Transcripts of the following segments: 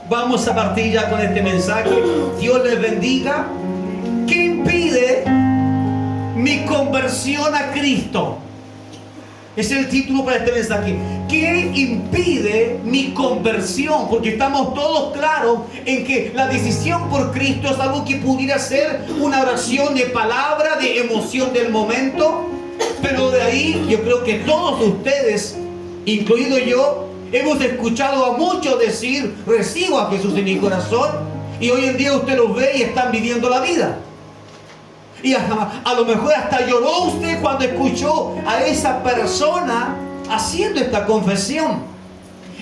Vamos a partir ya con este mensaje. Dios les bendiga. ¿Qué impide mi conversión a Cristo? Es el título para este mensaje. ¿Qué impide mi conversión? Porque estamos todos claros en que la decisión por Cristo es algo que pudiera ser una oración de palabra, de emoción del momento. Pero de ahí yo creo que todos ustedes, incluido yo, hemos escuchado a muchos decir: recibo a Jesús en mi corazón. Y hoy en día usted los ve y están viviendo la vida. Y a lo mejor hasta lloró usted cuando escuchó a esa persona haciendo esta confesión.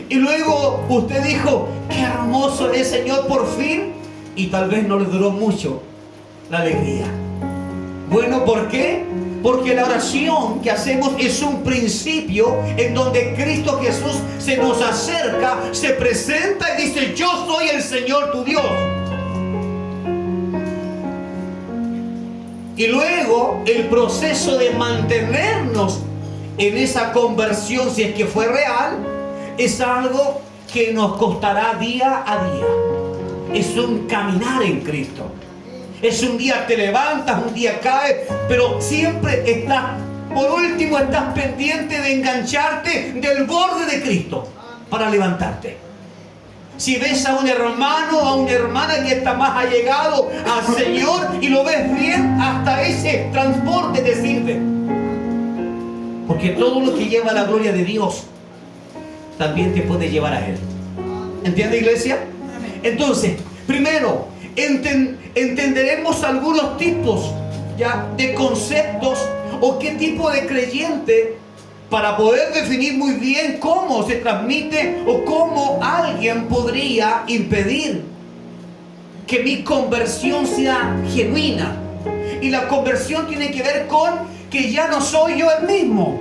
Y luego usted dijo: qué hermoso es, Señor, por fin. Y tal vez no le duró mucho la alegría. Bueno, ¿por qué? Porque la oración que hacemos es un principio en donde Cristo Jesús se nos acerca, se presenta y dice: yo soy el Señor tu Dios. Y luego el proceso de mantenernos en esa conversión, si es que fue real, es algo que nos costará día a día. Es un caminar en Cristo. Es un día te levantas, un día caes, pero siempre estás, por último, estás pendiente de engancharte del borde de Cristo para levantarte. Si ves a un hermano o a una hermana que está más allegado al Señor y lo ves bien, hasta ese transporte te sirve. Porque todo lo que lleva a la gloria de Dios también te puede llevar a Él. ¿Entiende, iglesia? Entonces, primero, entenderemos algunos tipos ya de conceptos o qué tipo de creyente, para poder definir muy bien cómo se transmite o cómo alguien podría impedir que mi conversión sea genuina. Y la conversión tiene que ver con que ya no soy yo el mismo.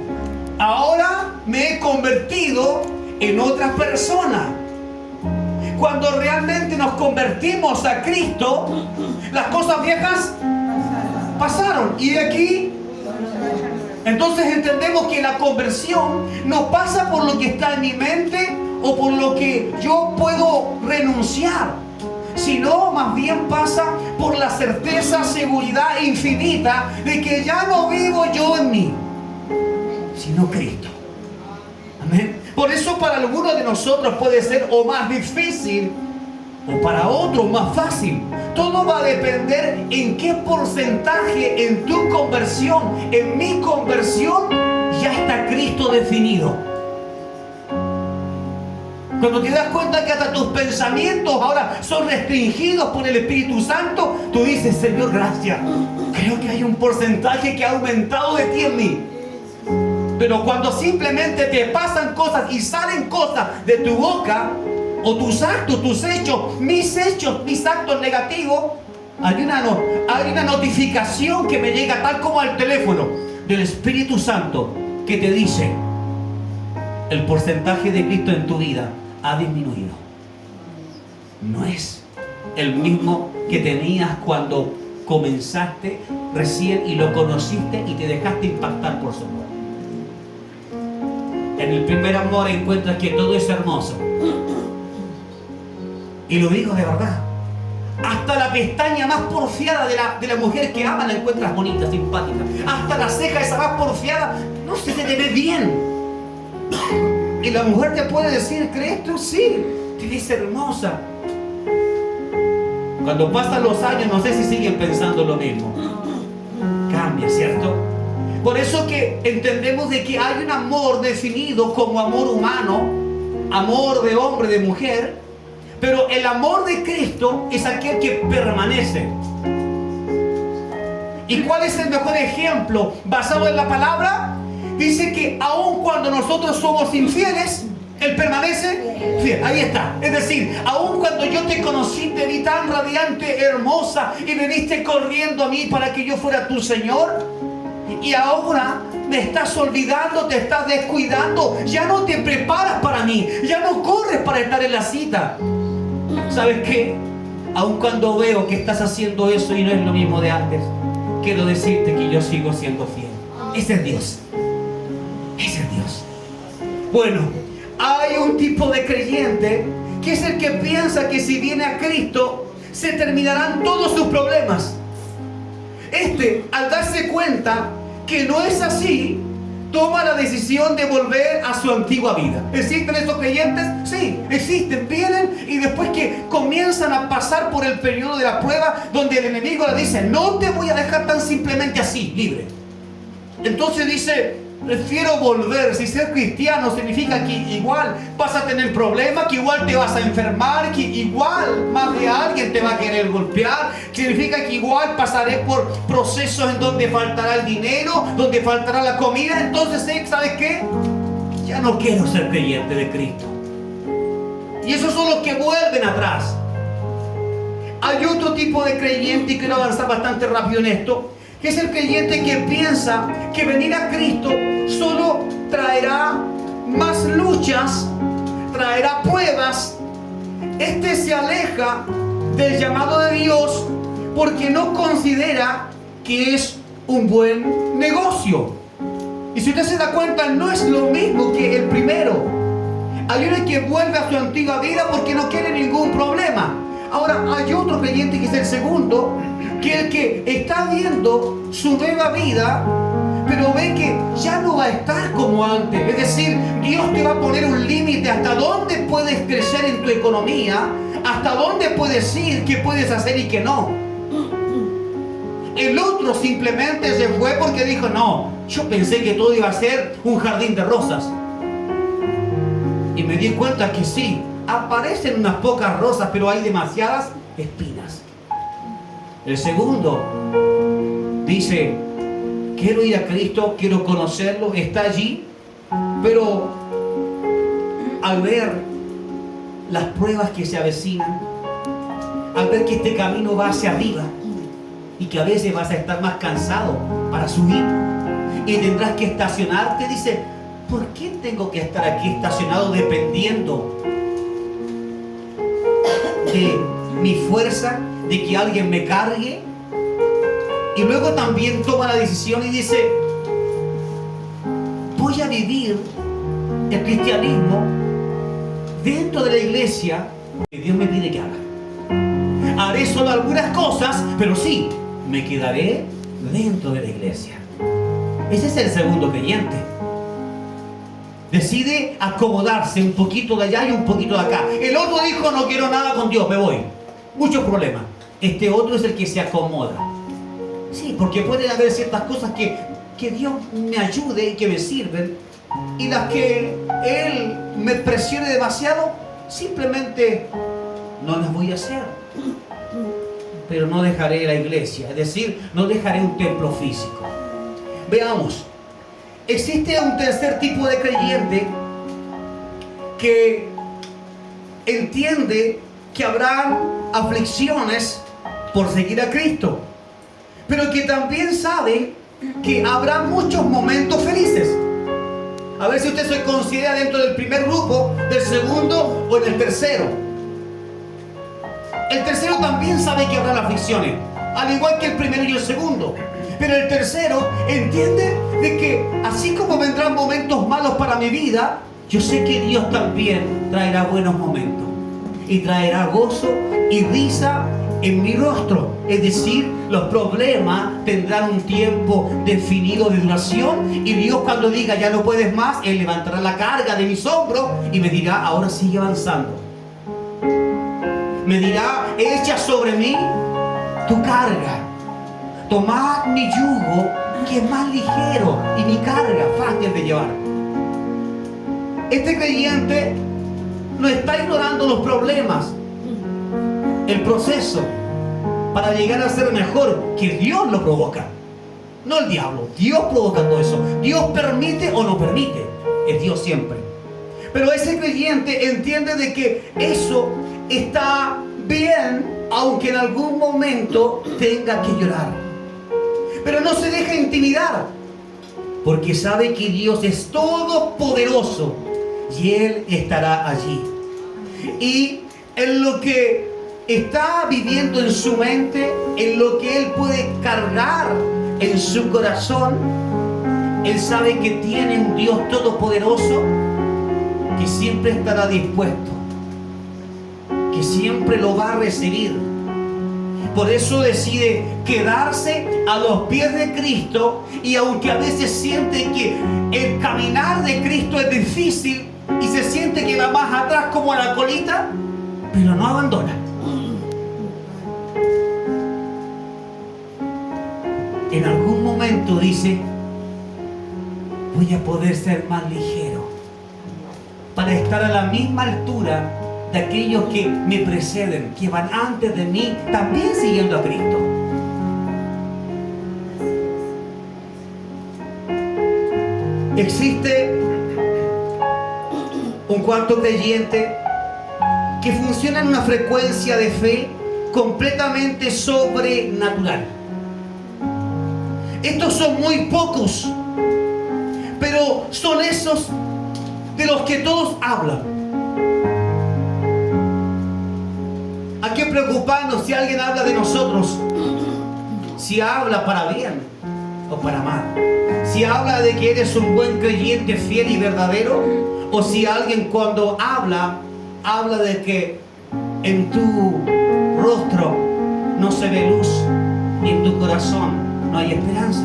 Ahora me he convertido en otra persona. Cuando realmente nos convertimos a Cristo, las cosas viejas pasaron. Y de aquí, entonces entendemos que la conversión no pasa por lo que está en mi mente o por lo que yo puedo renunciar, sino más bien pasa por la certeza, seguridad infinita de que ya no vivo yo en mí, sino Cristo. Amén. Por eso para algunos de nosotros puede ser o más difícil o para otros más fácil. Todo va a depender en qué porcentaje en tu conversión, en mi conversión, ya está Cristo definido. Cuando te das cuenta que hasta tus pensamientos ahora son restringidos por el Espíritu Santo, tú dices: Señor, gracias. Creo que hay un porcentaje que ha aumentado de ti en mí. Pero cuando simplemente te pasan cosas y salen cosas de tu boca, o tus actos, tus hechos, mis actos negativos, hay una notificación que me llega tal como al teléfono del Espíritu Santo que te dice: el porcentaje de Cristo en tu vida ha disminuido. No es el mismo que tenías cuando comenzaste recién y lo conociste y te dejaste impactar por su amor. En el primer amor encuentras que todo es hermoso. Y lo digo de verdad. Hasta la pestaña más porfiada de la mujer que ama la encuentras bonita, simpática. Hasta la ceja esa más porfiada, no sé, se te ve bien. Y la mujer te puede decir: ¿crees tú? Sí, te ves hermosa. Cuando pasan los años, no sé si siguen pensando lo mismo. Cambia, ¿cierto? Por eso que entendemos de que hay un amor definido como amor humano, amor de hombre, de mujer. Pero el amor de Cristo es aquel que permanece. ¿Y cuál es el mejor ejemplo basado en la palabra? Dice que aun cuando nosotros somos infieles, Él permanece fiel. Ahí está. Es decir, aun cuando yo te conocí, te vi tan radiante, hermosa, y viniste corriendo a mí para que yo fuera tu Señor, y ahora me estás olvidando, te estás descuidando, ya no te preparas para mí, ya no corres para estar en la cita. ¿Sabes qué? Aun cuando veo que estás haciendo eso y no es lo mismo de antes, quiero decirte que yo sigo siendo fiel. Ese es Dios. Ese es Dios. Bueno, hay un tipo de creyente que es el que piensa que si viene a Cristo se terminarán todos sus problemas. Al darse cuenta que no es así, toma la decisión de volver a su antigua vida. ¿Existen estos creyentes? Sí, existen, vienen y después que comienzan a pasar por el periodo de la prueba, donde el enemigo le dice, no te voy a dejar tan simplemente así, libre. Entonces dice, prefiero volver. Si ser cristiano significa que igual vas a tener problemas, que igual te vas a enfermar, que igual más de alguien te va a querer golpear, significa que igual pasaré por procesos en donde faltará el dinero, donde faltará la comida. Entonces, ¿sabes qué? Ya no quiero ser creyente de Cristo. Y esos son los que vuelven atrás. Hay otro tipo de creyente, y quiero avanzar bastante rápido en esto, que es el creyente que piensa que venir a Cristo solo traerá más luchas, traerá pruebas. Se aleja del llamado de Dios porque no considera que es un buen negocio. Y si usted se da cuenta, no es lo mismo que el primero. Hay uno que vuelve a su antigua vida porque no quiere ningún problema. Ahora, hay otro creyente que es el segundo, que el que está viendo su nueva vida, pero ve que ya no va a estar como antes. Es decir, Dios te va a poner un límite hasta dónde puedes crecer en tu economía, hasta dónde puedes ir, qué puedes hacer y qué no. El otro simplemente se fue porque dijo, no, yo pensé que todo iba a ser un jardín de rosas. Y me di cuenta que sí, aparecen unas pocas rosas, pero hay demasiadas espinas. El segundo dice, quiero ir a Cristo, quiero conocerlo, está allí, pero al ver las pruebas que se avecinan, al ver que este camino va hacia arriba y que a veces vas a estar más cansado para subir y tendrás que estacionarte, dice, ¿por qué tengo que estar aquí estacionado dependiendo de mi fuerza, de que alguien me cargue? Y luego también toma la decisión y dice, voy a vivir el cristianismo dentro de la iglesia que Dios me pide que haga. Haré solo algunas cosas, pero sí, me quedaré dentro de la iglesia. Ese es el segundo creyente. Decide acomodarse un poquito de allá y un poquito de acá. El otro dijo, no quiero nada con Dios, me voy. Muchos problemas. Este otro es el que se acomoda. Sí, porque pueden haber ciertas cosas que Dios me ayude y que me sirven, y las que Él me presione demasiado, simplemente no las voy a hacer. Pero no dejaré la iglesia, es decir, no dejaré un templo físico. Veamos, existe un tercer tipo de creyente que entiende que habrán aflicciones por seguir a Cristo, pero que también sabe que habrá muchos momentos felices. A ver si usted se considera dentro del primer grupo, del segundo o en el tercero. El tercero también sabe que habrá aflicciones, al igual que el primero y el segundo. Pero el tercero entiende de que así como vendrán momentos malos para mi vida, yo sé que Dios también traerá buenos momentos y traerá gozo y risa en mi rostro. Es decir, los problemas tendrán un tiempo definido de duración, y Dios, cuando diga ya no puedes más, Él levantará la carga de mis hombros y me dirá, ahora sigue avanzando. Me dirá, echa sobre mí tu carga, tomad mi yugo, que es más ligero, y mi carga fácil de llevar. Este creyente no está ignorando los problemas, el proceso para llegar a ser mejor, que Dios lo provoca, no el diablo. Dios provoca todo eso. Dios permite o no permite, es Dios siempre. Pero ese creyente entiende de que eso está bien, aunque en algún momento tenga que llorar. Pero no se deja intimidar, porque sabe que Dios es todopoderoso y Él estará allí. Y en lo que está viviendo en su mente, en lo que Él puede cargar en su corazón, Él sabe que tiene un Dios todopoderoso que siempre estará dispuesto que siempre lo va a recibir. Por eso decide quedarse a los pies de Cristo, y aunque a veces siente que el caminar de Cristo es difícil y se siente que va más atrás como a la colita, pero no abandona. En algún momento dice: voy a poder ser más ligero para estar a la misma altura de aquellos que me preceden, que van antes de mí, también siguiendo a Cristo. Existe un cuarto creyente que funciona en una frecuencia de fe completamente sobrenatural. Estos son muy pocos, pero son esos de los que todos hablan. ¿A qué preocuparnos si alguien habla de nosotros? Si habla para bien o para mal. Si habla de que eres un buen creyente, fiel y verdadero, o si alguien cuando habla de que en tu rostro no se ve luz y en tu corazón no hay esperanza.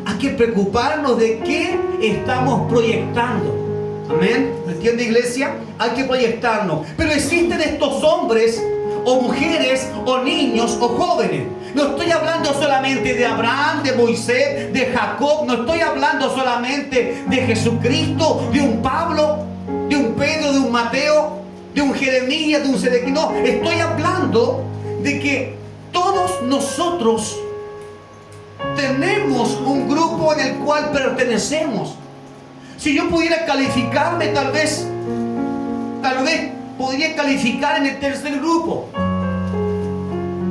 Hay que preocuparnos de qué estamos proyectando. Amén. ¿Entiende, iglesia? Hay que proyectarnos. Pero existen estos hombres o mujeres o niños o jóvenes. No estoy hablando solamente de Abraham, de Moisés, de Jacob. No estoy hablando solamente de Jesucristo, de un Pablo, de un Pedro, de un Mateo, de un Jeremías, de un Sedequías. No, estoy hablando de que todos nosotros tenemos un grupo en el cual pertenecemos. Si yo pudiera calificarme, tal vez podría calificar en el tercer grupo,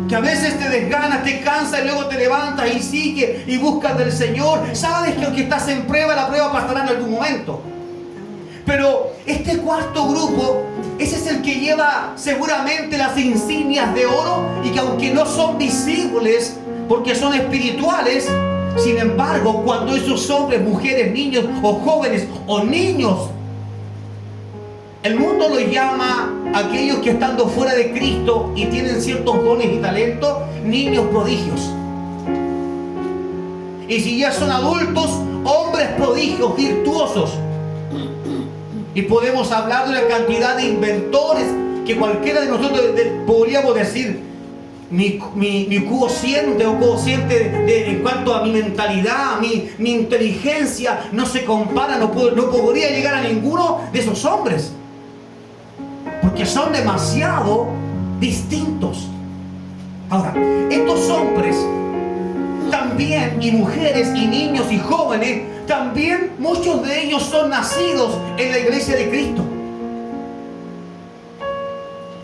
que a veces te desganas, te cansas y luego te levantas y sigues y buscas del Señor. Sabes que aunque estás en prueba, la prueba pasará en algún momento. Pero este cuarto grupo, ese es el que lleva seguramente las insignias de oro, y que aunque no son visibles porque son espirituales, sin embargo, cuando esos hombres, mujeres, niños o jóvenes o niños, el mundo los llama a aquellos que estando fuera de Cristo y tienen ciertos dones y talentos, niños prodigios. Y si ya son adultos, hombres prodigios, virtuosos. Y podemos hablar de una cantidad de inventores que cualquiera de nosotros podríamos decir: mi cociente o cociente en cuanto a mi mentalidad, mi inteligencia no se compara, no podría llegar a ninguno de esos hombres, porque son demasiado distintos. Ahora, estos hombres también, y mujeres y niños y jóvenes, también muchos de ellos son nacidos en la iglesia de Cristo.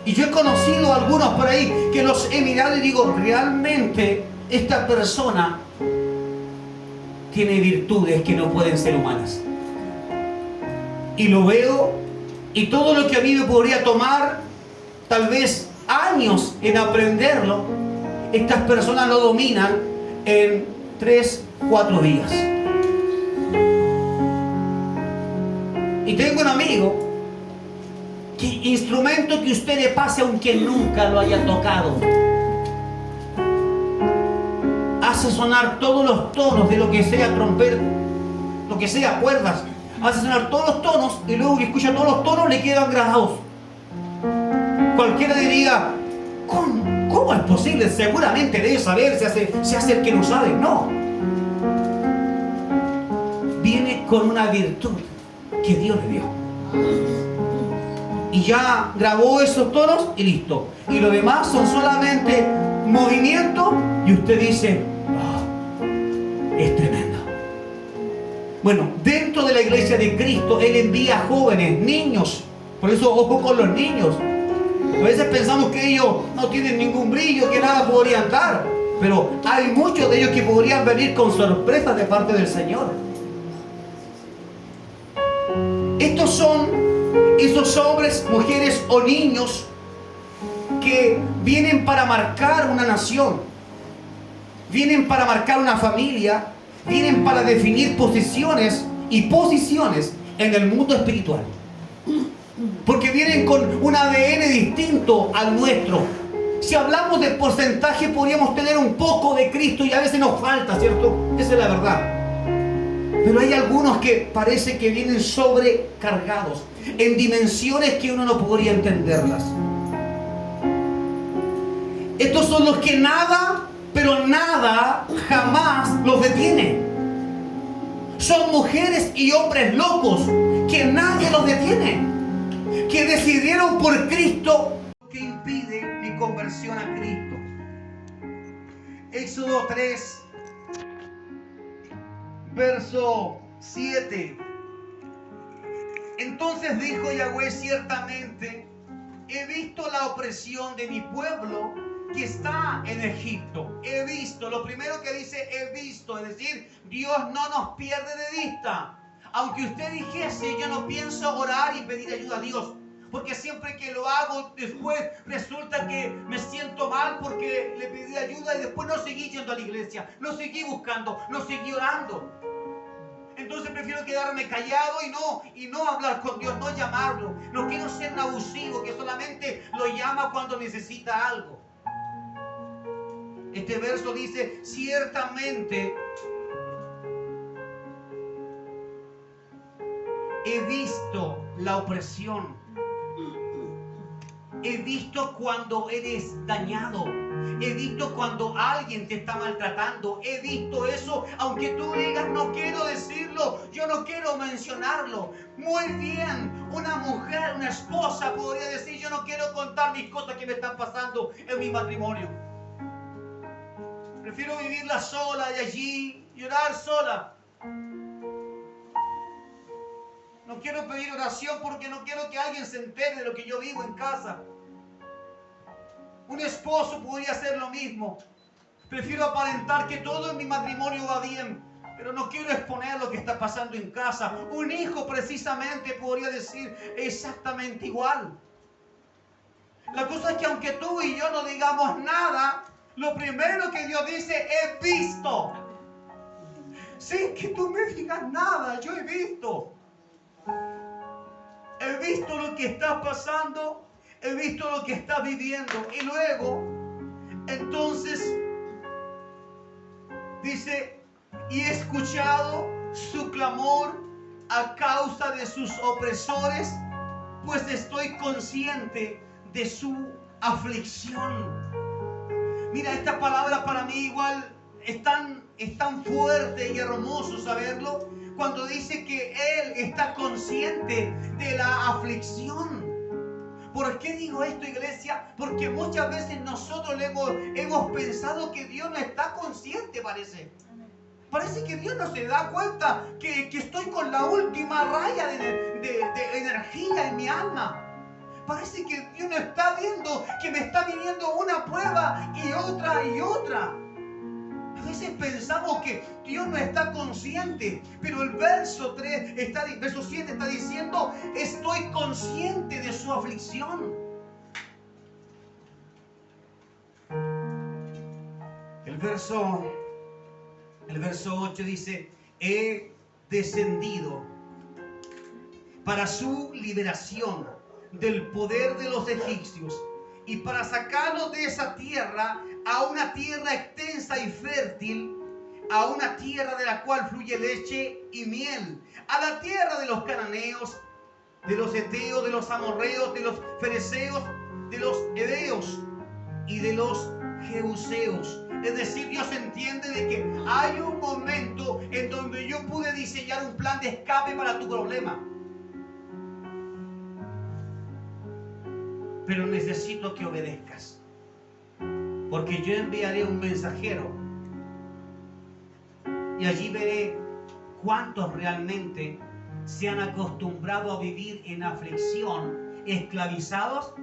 Y yo he conocido a algunos por ahí que los he mirado y digo: realmente esta persona tiene virtudes que no pueden ser humanas. Y lo veo, y todo lo que a mí me podría tomar tal vez años en aprenderlo, estas personas lo dominan en 3-4 días. Y tengo un amigo que instrumento que usted le pase aunque nunca lo haya tocado, hace sonar todos los tonos de lo que sea trompeta, lo que sea cuerdas, hace sonar todos los tonos, y luego que escucha todos los tonos le quedan grabados. Cualquiera diría: ¿cómo es posible? Seguramente debe saber, se hace el que no sabe. No, viene con una virtud que Dios le dio, y ya grabó esos tonos y listo. Y lo demás son solamente movimientos, y usted dice: oh, es tremendo. Bueno, dentro de la iglesia de Cristo, Él envía jóvenes, niños. Por eso ojo con los niños. A veces pensamos que ellos no tienen ningún brillo, que nada podrían dar, pero hay muchos de ellos que podrían venir con sorpresas de parte del Señor. Estos son esos hombres, mujeres o niños que vienen para marcar una nación, vienen para marcar una familia, vienen para definir posiciones y posiciones en el mundo espiritual. porque vienen con un ADN distinto al nuestro. Si hablamos de porcentaje, podríamos tener un poco de Cristo y a veces nos falta, ¿cierto? Esa es la verdad. Pero hay algunos que parece que vienen sobrecargados en dimensiones que uno no podría entenderlas. Estos son los que nada, pero nada jamás los detiene. Son mujeres y hombres locos que nadie los detiene, que decidieron por Cristo, que impide mi conversión a Cristo. Éxodo 3, verso 7. Entonces dijo Yahweh: ciertamente he visto la opresión de mi pueblo que está en Egipto. He visto, lo primero que dice he visto, es decir, Dios no nos pierde de vista. Aunque usted dijese yo no pienso orar y pedir ayuda a Dios, porque siempre que lo hago después resulta que me siento mal porque le pedí ayuda y después no seguí yendo a la iglesia, no seguí buscando, no seguí orando. Entonces prefiero quedarme callado y no hablar con Dios, no llamarlo. No quiero ser un abusivo que solamente lo llama cuando necesita algo. Este verso dice: ciertamente he visto la opresión. He visto cuando eres dañado. He visto cuando alguien te está maltratando. He visto eso, aunque tú digas no quiero decirlo, yo no quiero mencionarlo. Muy bien, una mujer, una esposa podría decir yo no quiero contar mis cosas que me están pasando en mi matrimonio. Prefiero vivirla sola y allí llorar sola. No quiero pedir oración porque no quiero que alguien se entere de lo que yo vivo en casa. Un esposo podría hacer lo mismo. Prefiero aparentar que todo en mi matrimonio va bien, pero no quiero exponer lo que está pasando en casa. Un hijo precisamente podría decir exactamente igual. La cosa es que aunque tú y yo no digamos nada, lo primero que Dios dice: he visto. Sin que tú me digas nada, yo he visto. He visto lo que está pasando. He visto lo que está viviendo. Y luego, entonces, dice: y he escuchado su clamor a causa de sus opresores, pues estoy consciente de su aflicción. Mira, esta palabra para mí igual es tan fuerte y hermoso saberlo, cuando dice que Él está consciente de la aflicción. ¿Por qué digo esto, iglesia? Porque muchas veces nosotros hemos pensado que Dios no está consciente, parece. Parece que Dios no se da cuenta que estoy con la última raya de energía en mi alma. Parece que Dios no está viendo que me está viniendo una prueba y otra y otra. A veces pensamos que Dios no está consciente, pero el verso 7 está diciendo: estoy consciente de su aflicción. El verso 8 dice: he descendido para su liberación del poder de los egipcios y para sacarlos de esa tierra a una tierra extensa y fértil, a una tierra de la cual fluye leche y miel, a la tierra de los cananeos, de los heteos, de los amorreos, de los fereceos, de los heveos y de los jebuseos. Es decir, Dios entiende de que hay un momento en donde yo pude diseñar un plan de escape para tu problema, pero necesito que obedezcas, porque yo enviaré un mensajero y allí veré cuántos realmente se han acostumbrado a vivir en aflicción, esclavizados,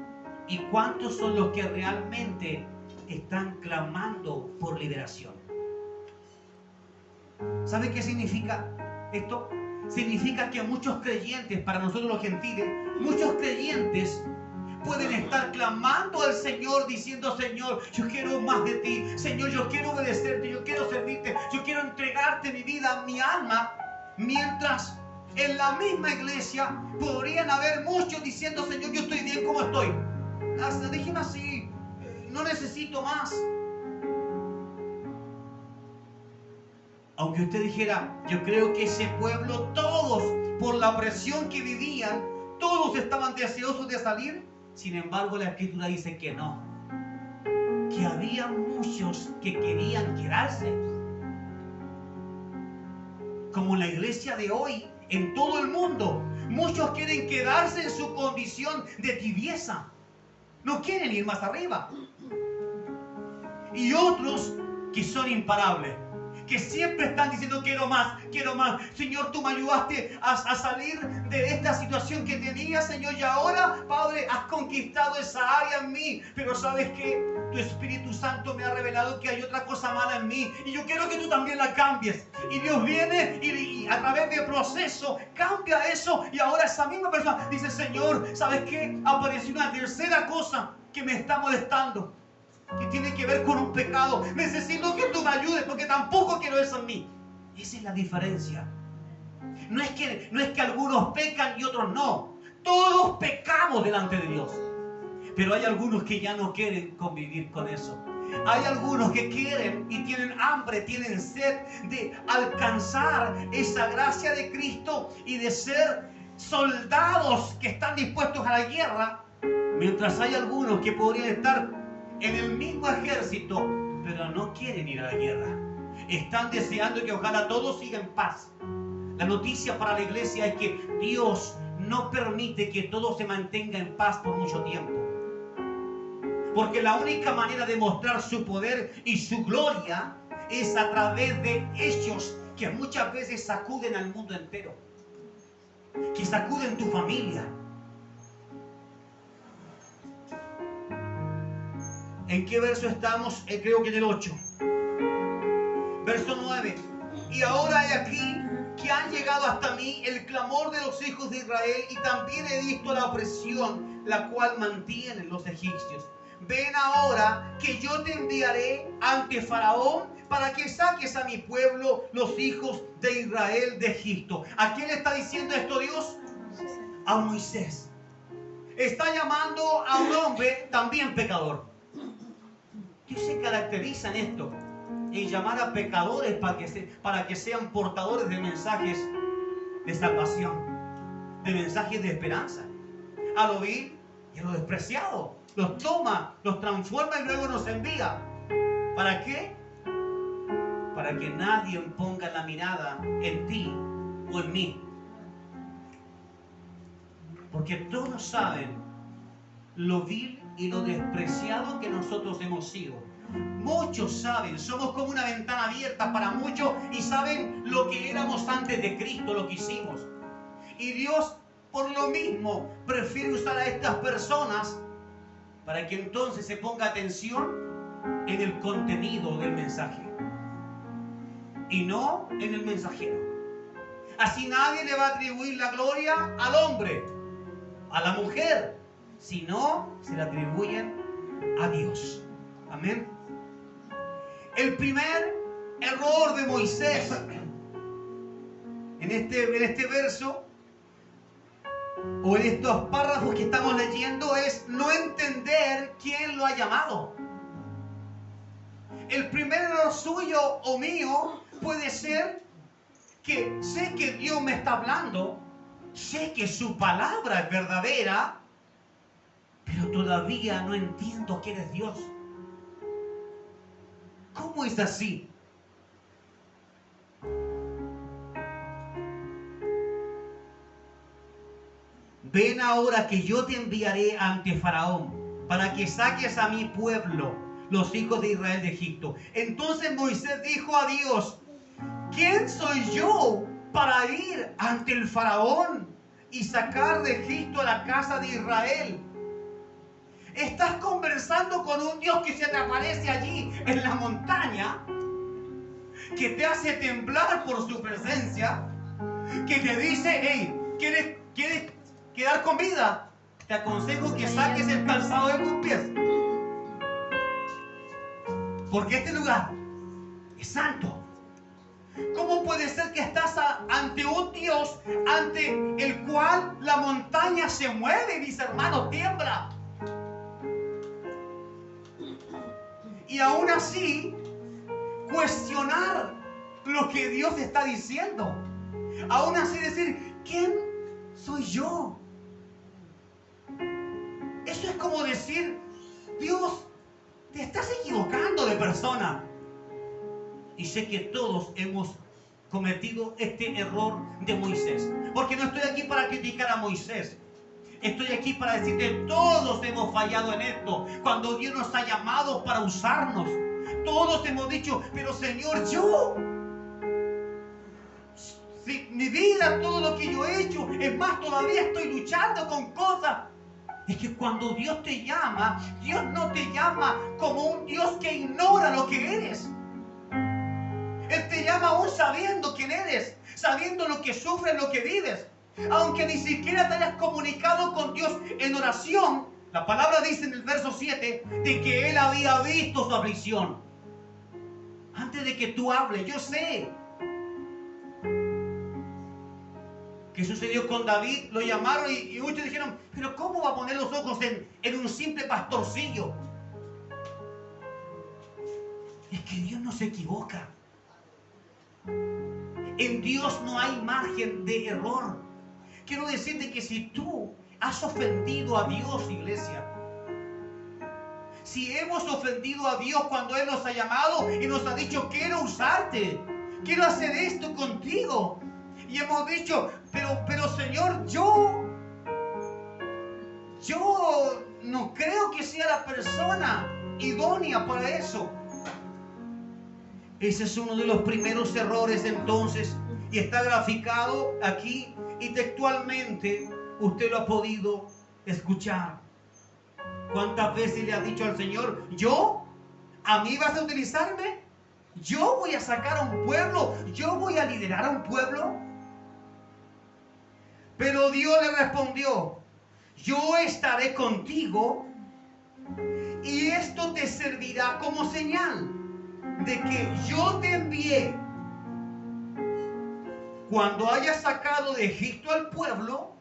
y cuántos son los que realmente están clamando por liberación. ¿Sabe qué significa esto? Significa que muchos creyentes, para nosotros los gentiles, muchos creyentes pueden estar clamando al Señor diciendo: Señor, yo quiero más de ti. Señor, yo quiero obedecerte, yo quiero servirte, yo quiero entregarte mi vida, mi alma, mientras En la misma iglesia podrían haber muchos diciendo, Señor, yo estoy bien como estoy. Déjeme así, no necesito más. Aunque usted dijera, yo creo que ese pueblo, todos, por la presión que vivían, todos estaban deseosos de salir. Sin embargo, la Escritura dice que no. Que había muchos que querían quedarse. Como en la iglesia de hoy, en todo el mundo, muchos quieren quedarse en su condición de tibieza. No quieren ir más arriba. Y otros que son imparables, que siempre están diciendo quiero más, quiero más. Señor, tú me ayudaste a salir de esta situación que tenía, Señor, y ahora, Padre, has conquistado esa área en mí. Pero ¿sabes qué? Tu Espíritu Santo me ha revelado que hay otra cosa mala en mí y yo quiero que tú también la cambies. Y Dios viene y a través del proceso cambia eso, y ahora esa misma persona dice, Señor, ¿sabes qué? Apareció una tercera cosa que me está molestando, que tiene que ver con un pecado. Necesito que tú me ayudes porque tampoco quiero eso en mí. Esa es la diferencia. No es que algunos pecan y otros no. Todos pecamos delante de Dios. Pero hay algunos que ya no quieren convivir con eso. Hay algunos que quieren y tienen hambre, tienen sed de alcanzar esa gracia de Cristo y de ser soldados que están dispuestos a la guerra. Mientras hay algunos que podrían estar en el mismo ejército, pero no quieren ir a la guerra. Están deseando que ojalá todo siga en paz. La noticia para la iglesia es que Dios no permite que todo se mantenga en paz por mucho tiempo. Porque la única manera de mostrar su poder y su gloria es a través de hechos que muchas veces sacuden al mundo entero. Que sacuden tu familia. ¿En qué verso estamos? Creo que en el 8. Verso 9. Y ahora he aquí que han llegado hasta mí el clamor de los hijos de Israel, y también he visto la opresión la cual mantienen los egipcios. Ven ahora que yo te enviaré ante Faraón para que saques a mi pueblo, los hijos de Israel, de Egipto. ¿A quién le está diciendo esto Dios? A Moisés. Está llamando a un hombre también pecador. Dios se caracteriza en esto, en llamar a pecadores para que sean portadores de mensajes de salvación, de mensajes de esperanza. A lo vil y a lo despreciado los toma, los transforma y luego nos envía. ¿Para qué? Para que nadie ponga la mirada en ti o en mí. Porque todos saben lo vil y lo despreciado que nosotros hemos sido. Muchos saben, somos como una ventana abierta para muchos y saben lo que éramos antes de Cristo, lo que hicimos. Y Dios, por lo mismo, prefiere usar a estas personas para que entonces se ponga atención en el contenido del mensaje y no en el mensajero. Así nadie le va a atribuir la gloria al hombre, a la mujer, sino se la atribuyen a Dios. Amén. El primer error de Moisés en este verso, o en estos párrafos que estamos leyendo, es no entender quién lo ha llamado. El primer error suyo o mío puede ser que sé que Dios me está hablando, sé que su palabra es verdadera, pero todavía no entiendo quién es Dios. ¿Cómo es así? Ven ahora que yo te enviaré ante Faraón para que saques a mi pueblo, los hijos de Israel, de Egipto. Entonces Moisés dijo a Dios, ¿quién soy yo para ir ante el Faraón y sacar de Egipto a la casa de Israel? Estás conversando con un Dios que se te aparece allí en la montaña, que te hace temblar por su presencia, que te dice, hey, ¿quieres quedar con vida? Te aconsejo que saques el calzado de tus pies, porque este lugar es santo. ¿Cómo puede ser que estás ante un Dios ante el cual la montaña se mueve, mis hermanos, tiembla? Y aún así, cuestionar lo que Dios está diciendo. Aún así decir, ¿quién soy yo? Eso es como decir, Dios, te estás equivocando de persona. Y sé que todos hemos cometido este error de Moisés. Porque no estoy aquí para criticar a Moisés. Estoy aquí para decirte, todos hemos fallado en esto. Cuando Dios nos ha llamado para usarnos, todos hemos dicho, pero Señor, yo, si mi vida, todo lo que yo he hecho, es más, todavía estoy luchando con cosas. Es que cuando Dios te llama, Dios no te llama como un Dios que ignora lo que eres. Él te llama aún sabiendo quién eres, sabiendo lo que sufres, lo que vives. Aunque ni siquiera te hayas comunicado con Dios en oración, la palabra dice en el verso 7 de que Él había visto su aflicción. Antes de que tú hables, yo sé. ¿Qué sucedió con David? Lo llamaron y muchos dijeron, pero ¿cómo va a poner los ojos en un simple pastorcillo? Es que Dios no se equivoca. En Dios no hay margen de error. Quiero decirte que si tú has ofendido a Dios, iglesia, si hemos ofendido a Dios cuando Él nos ha llamado y nos ha dicho, quiero usarte, quiero hacer esto contigo, y hemos dicho, pero Señor, yo no creo que sea la persona idónea para eso. Ese es uno de los primeros errores entonces, y está graficado aquí y textualmente usted lo ha podido escuchar. ¿Cuántas veces le ha dicho al Señor, a mí vas a utilizarme? ¿Yo voy a sacar a un pueblo? ¿Yo voy a liderar a un pueblo? Pero Dios le respondió, yo estaré contigo y esto te servirá como señal de que yo te envié. Cuando hayas sacado de Egipto al pueblo,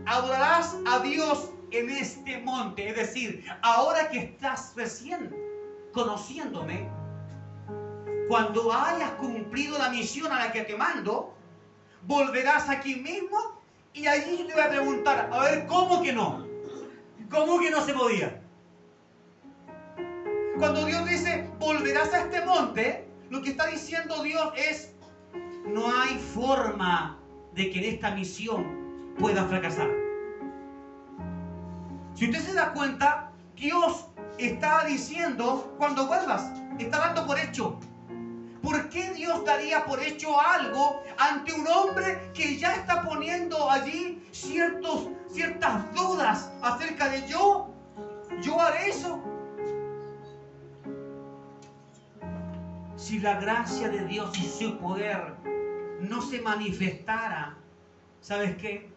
adorarás a Dios en este monte. Es decir, ahora que estás recién conociéndome, cuando hayas cumplido la misión a la que te mando, volverás aquí mismo y allí yo te voy a preguntar, a ver, ¿cómo que no? ¿Cómo que no se podía? Cuando Dios dice, volverás a este monte, lo que está diciendo Dios es, no hay forma de que en esta misión pueda fracasar. Si usted se da cuenta, Dios está diciendo, cuando vuelvas, está dando por hecho. ¿Por qué Dios daría por hecho algo ante un hombre que ya está poniendo allí ciertas dudas acerca de yo haré eso? Si la gracia de Dios y su poder no se manifestara, ¿sabes qué?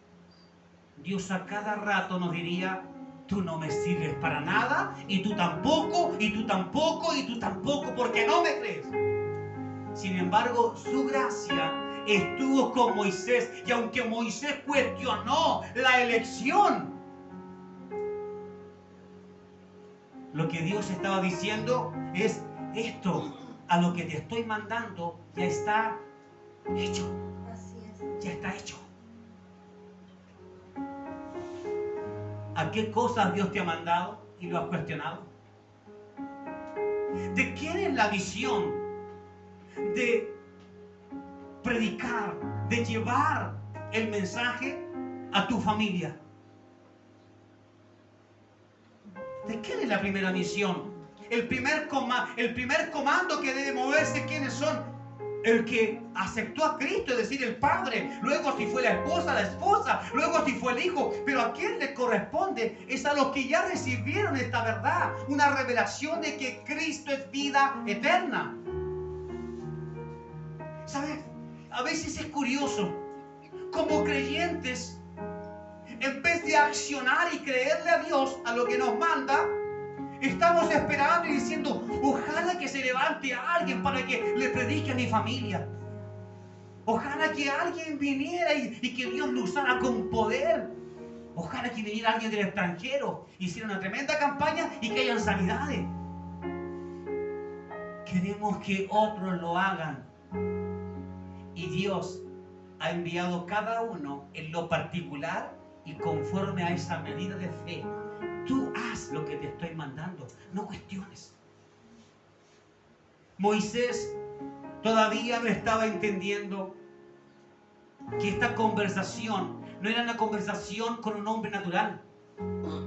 Dios a cada rato nos diría, tú no me sirves para nada, y tú tampoco, y tú tampoco, y tú tampoco, porque no me crees. Sin embargo, su gracia estuvo con Moisés, y aunque Moisés cuestionó la elección, lo que Dios estaba diciendo es, esto a lo que te estoy mandando ya está hecho. Así es. Ya está hecho. ¿A qué cosas Dios te ha mandado y lo has cuestionado? ¿De quién es la visión de predicar, de llevar el mensaje a tu familia? ¿De quién es la primera misión? El primer comando que debe moverse, ¿quiénes son? El que aceptó a Cristo, es decir, el Padre. Luego si fue la esposa. Luego si fue el Hijo. Pero a quién le corresponde es a los que ya recibieron esta verdad. Una revelación de que Cristo es vida eterna. ¿Sabes? A veces es curioso. Como creyentes, en vez de accionar y creerle a Dios, a lo que nos manda, estamos esperando y diciendo, ojalá que se levante alguien para que le predique a mi familia. Ojalá que alguien viniera y que Dios lo usara con poder. Ojalá que viniera alguien del extranjero, hiciera una tremenda campaña y que hayan sanidades. Queremos que otros lo hagan. Y Dios ha enviado cada uno en lo particular y conforme a esa medida de fe. Tú haz lo que te estoy mandando, no cuestiones. Moisés todavía no estaba entendiendo que esta conversación no era una conversación con un hombre natural,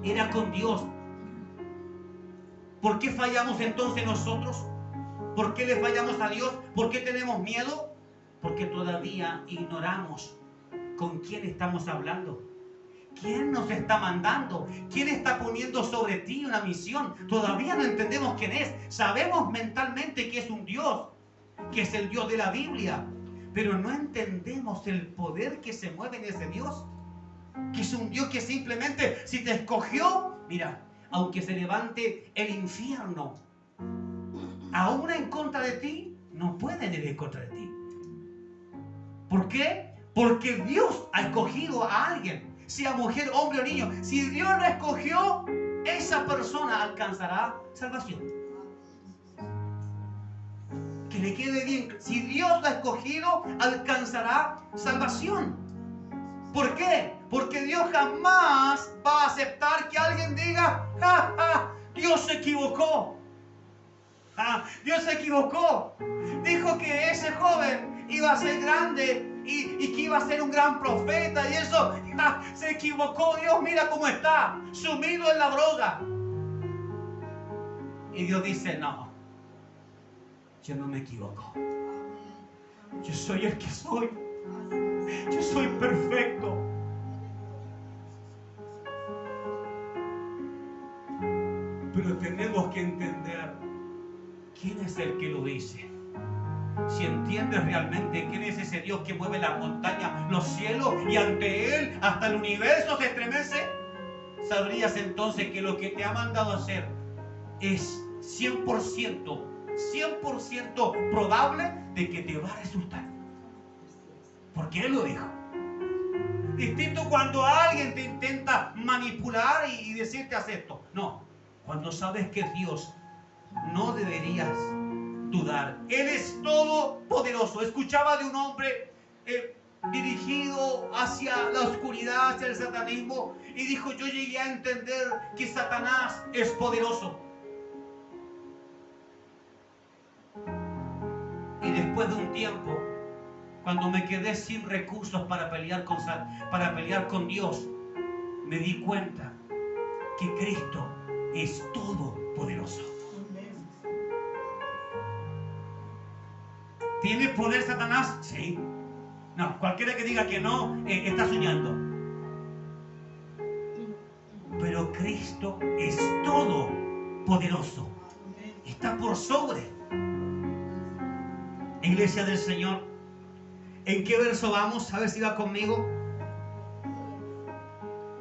era con Dios. ¿Por qué fallamos entonces nosotros? ¿Por qué le fallamos a Dios? ¿Por qué tenemos miedo? Porque todavía ignoramos con quién estamos hablando. ¿Quién nos está mandando? ¿Quién está poniendo sobre ti una misión? Todavía no entendemos quién es. Sabemos mentalmente que es un Dios, que es el Dios de la Biblia, pero no entendemos el poder que se mueve en ese Dios, que es un Dios que simplemente, si te escogió, mira, aunque se levante el infierno, aún en contra de ti, no pueden ir en contra de ti. ¿Por qué? Porque Dios ha escogido a alguien, sea mujer, hombre o niño. Si Dios lo escogió, esa persona alcanzará salvación. Que le quede bien. Si Dios lo ha escogido, alcanzará salvación. ¿Por qué? Porque Dios jamás va a aceptar que alguien diga, ¡ja, ja! Dios se equivocó. Dios se equivocó. Dijo que ese joven iba a ser grande y que iba a ser un gran profeta y eso, se equivocó. Dios, mira cómo está, sumido en la droga. Y Dios dice, no, yo no me equivoco. Yo soy el que soy. Yo soy perfecto. Pero tenemos que entender quién es el que lo dice. Si entiendes realmente quién es ese Dios que mueve las montañas, los cielos, y ante Él hasta el universo se estremece, sabrías entonces que lo que te ha mandado a hacer es 100% probable de que te va a resultar. Porque Él lo dijo. Distinto cuando alguien te intenta manipular y decirte haz esto. No, cuando sabes que es Dios, no deberías dudar. Él es todopoderoso. Escuchaba de un hombre dirigido hacia la oscuridad, hacia el satanismo, y dijo, yo llegué a entender que Satanás es poderoso. Y después de un tiempo, cuando me quedé sin recursos para pelear con Dios, me di cuenta que Cristo es todopoderoso. ¿Tiene poder Satanás? Sí. No, cualquiera que diga que no, está soñando. Pero Cristo es todopoderoso. Está por sobre. Iglesia del Señor, ¿en qué verso vamos? A ver si va conmigo.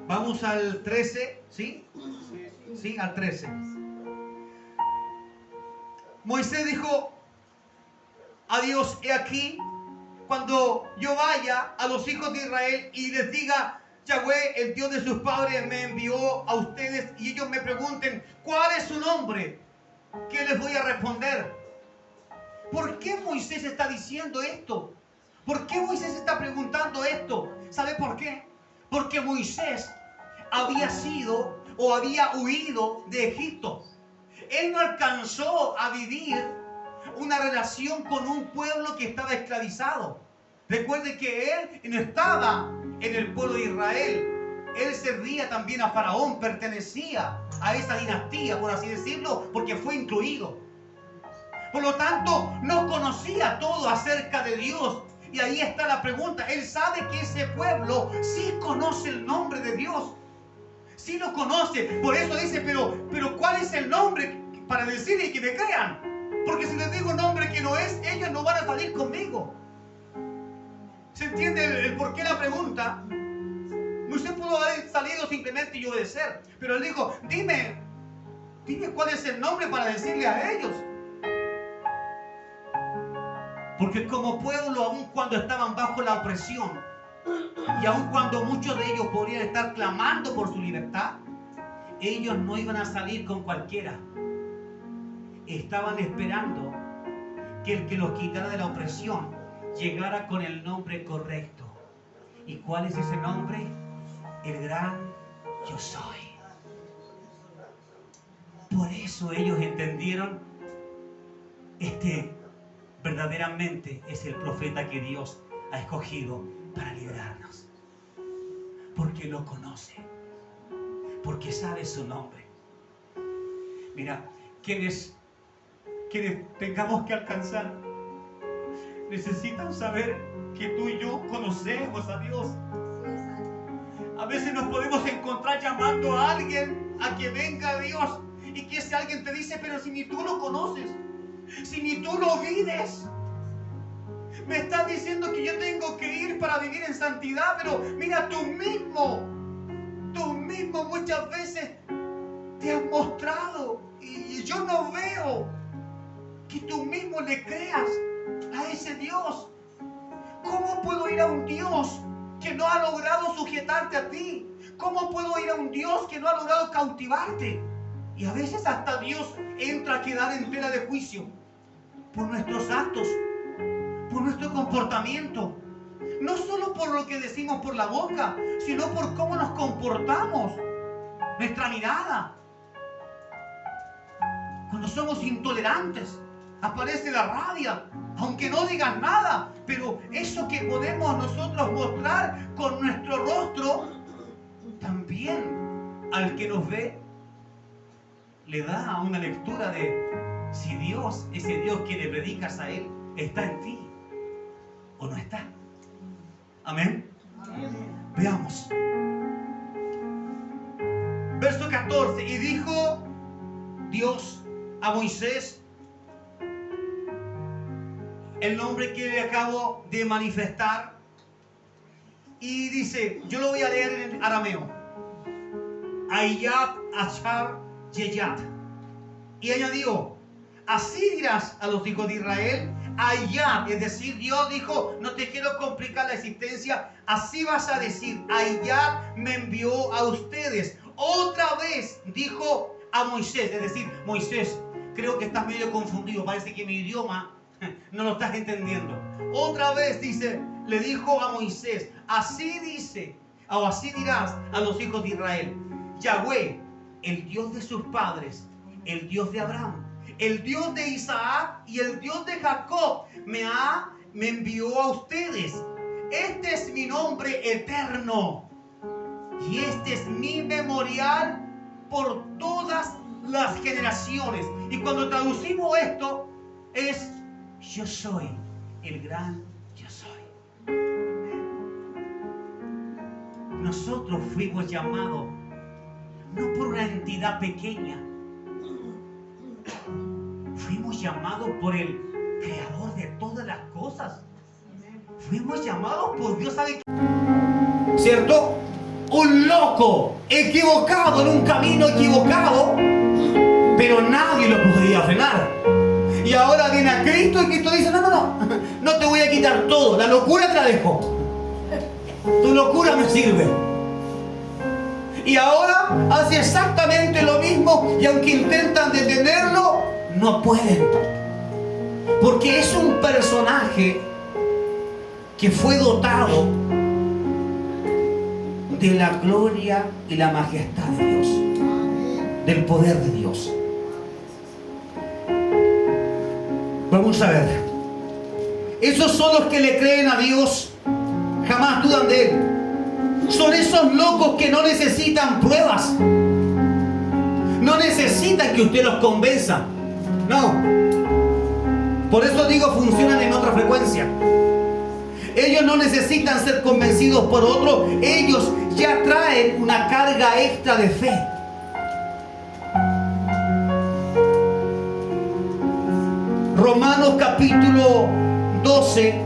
Vamos al 13, ¿sí? Sí, al 13. Moisés dijo a Dios, he aquí, cuando yo vaya a los hijos de Israel y les diga, Yahweh, el Dios de sus padres, me envió a ustedes, y ellos me pregunten, ¿cuál es su nombre? ¿Qué les voy a responder? ¿Por qué Moisés está diciendo esto? ¿Por qué Moisés está preguntando esto? ¿Sabe por qué? Porque Moisés había sido o había huido de Egipto. Él no alcanzó a vivir una relación con un pueblo que estaba esclavizado. Recuerde que él no estaba en el pueblo de Israel. Él servía también a Faraón, pertenecía a esa dinastía, por así decirlo, porque fue incluido. Por lo tanto, no conocía todo acerca de Dios. Y ahí está la pregunta. Él sabe que ese pueblo sí conoce el nombre de Dios. Sí lo conoce. Por eso dice, pero ¿cuál es el nombre para decirle que me crean? Porque si les digo un nombre que no es, ellos no van a salir conmigo. ¿Se entiende el por qué la pregunta? Usted pudo haber salido simplemente y obedecer. Pero él dijo, dime Dime cuál es el nombre para decirle a ellos. Porque como pueblo, aun cuando estaban bajo la opresión, y aun cuando muchos de ellos podrían estar clamando por su libertad, ellos no iban a salir con cualquiera. Estaban esperando que el que los quitara de la opresión llegara con el nombre correcto. ¿Y cuál es ese nombre? El gran yo soy. Por eso ellos entendieron, verdaderamente es el profeta que Dios ha escogido para librarnos. Porque lo conoce, porque sabe su nombre. Mira, quienes tengamos que alcanzar necesitan saber que tú y yo conocemos a Dios. A veces nos podemos encontrar llamando a alguien a que venga a Dios, y que ese alguien te dice: pero si ni tú lo conoces, si ni tú lo vives, me estás diciendo que yo tengo que ir para vivir en santidad. Pero mira, tú mismo muchas veces te has mostrado, y yo no veo que tú mismo le creas a ese Dios. ¿Cómo puedo ir a un Dios que no ha logrado sujetarte a ti? ¿Cómo puedo ir a un Dios que no ha logrado cautivarte? Y a veces hasta Dios entra a quedar en tela de juicio por nuestros actos, por nuestro comportamiento. No solo por lo que decimos por la boca, sino por cómo nos comportamos, nuestra mirada. Cuando somos intolerantes, aparece la rabia, aunque no digas nada, pero eso que podemos nosotros mostrar con nuestro rostro, también al que nos ve le da una lectura de si Dios, ese Dios que le predicas a Él, está en ti o no está. Amén. Veamos. Verso 14. Y dijo Dios a Moisés el nombre que le acabo de manifestar, y dice, yo lo voy a leer en arameo: Ayat Ashar Yeyat. Y añadió: así dirás a los hijos de Israel, Ayat, es decir, Dios dijo, no te quiero complicar la existencia, así vas a decir, Ayat me envió a ustedes. Otra vez dijo a Moisés, es decir, Moisés, creo que estás medio confundido, parece que mi idioma no lo estás entendiendo. Otra vez dice, le dijo a Moisés, así dice, o así dirás a los hijos de Israel, Yahweh, el Dios de sus padres, el Dios de Abraham, el Dios de Isaac y el Dios de Jacob me envió a ustedes. Este es mi nombre eterno y este es mi memorial por todas las generaciones. Y cuando traducimos esto es: yo soy el gran yo soy. Nosotros fuimos llamados no por una entidad pequeña, fuimos llamados por el creador de todas las cosas. Fuimos llamados por Dios, ¿sabe? ¿Cierto? Un loco equivocado en un camino equivocado, pero nadie lo podía frenar. Y ahora viene a Cristo y Cristo dice, no te voy a quitar todo, la locura te la dejo. Tu locura me sirve. Y ahora hace exactamente lo mismo, y aunque intentan detenerlo, no pueden. Porque es un personaje que fue dotado de la gloria y la majestad de Dios, del poder de Dios. Vamos a ver. Esos son los que le creen a Dios, jamás dudan de Él. Son esos locos que no necesitan pruebas, no necesitan que usted los convenza. No. Por eso digo, funcionan en otra frecuencia. Ellos no necesitan ser convencidos por otro. Ellos ya traen una carga extra de fe. Romanos capítulo 12,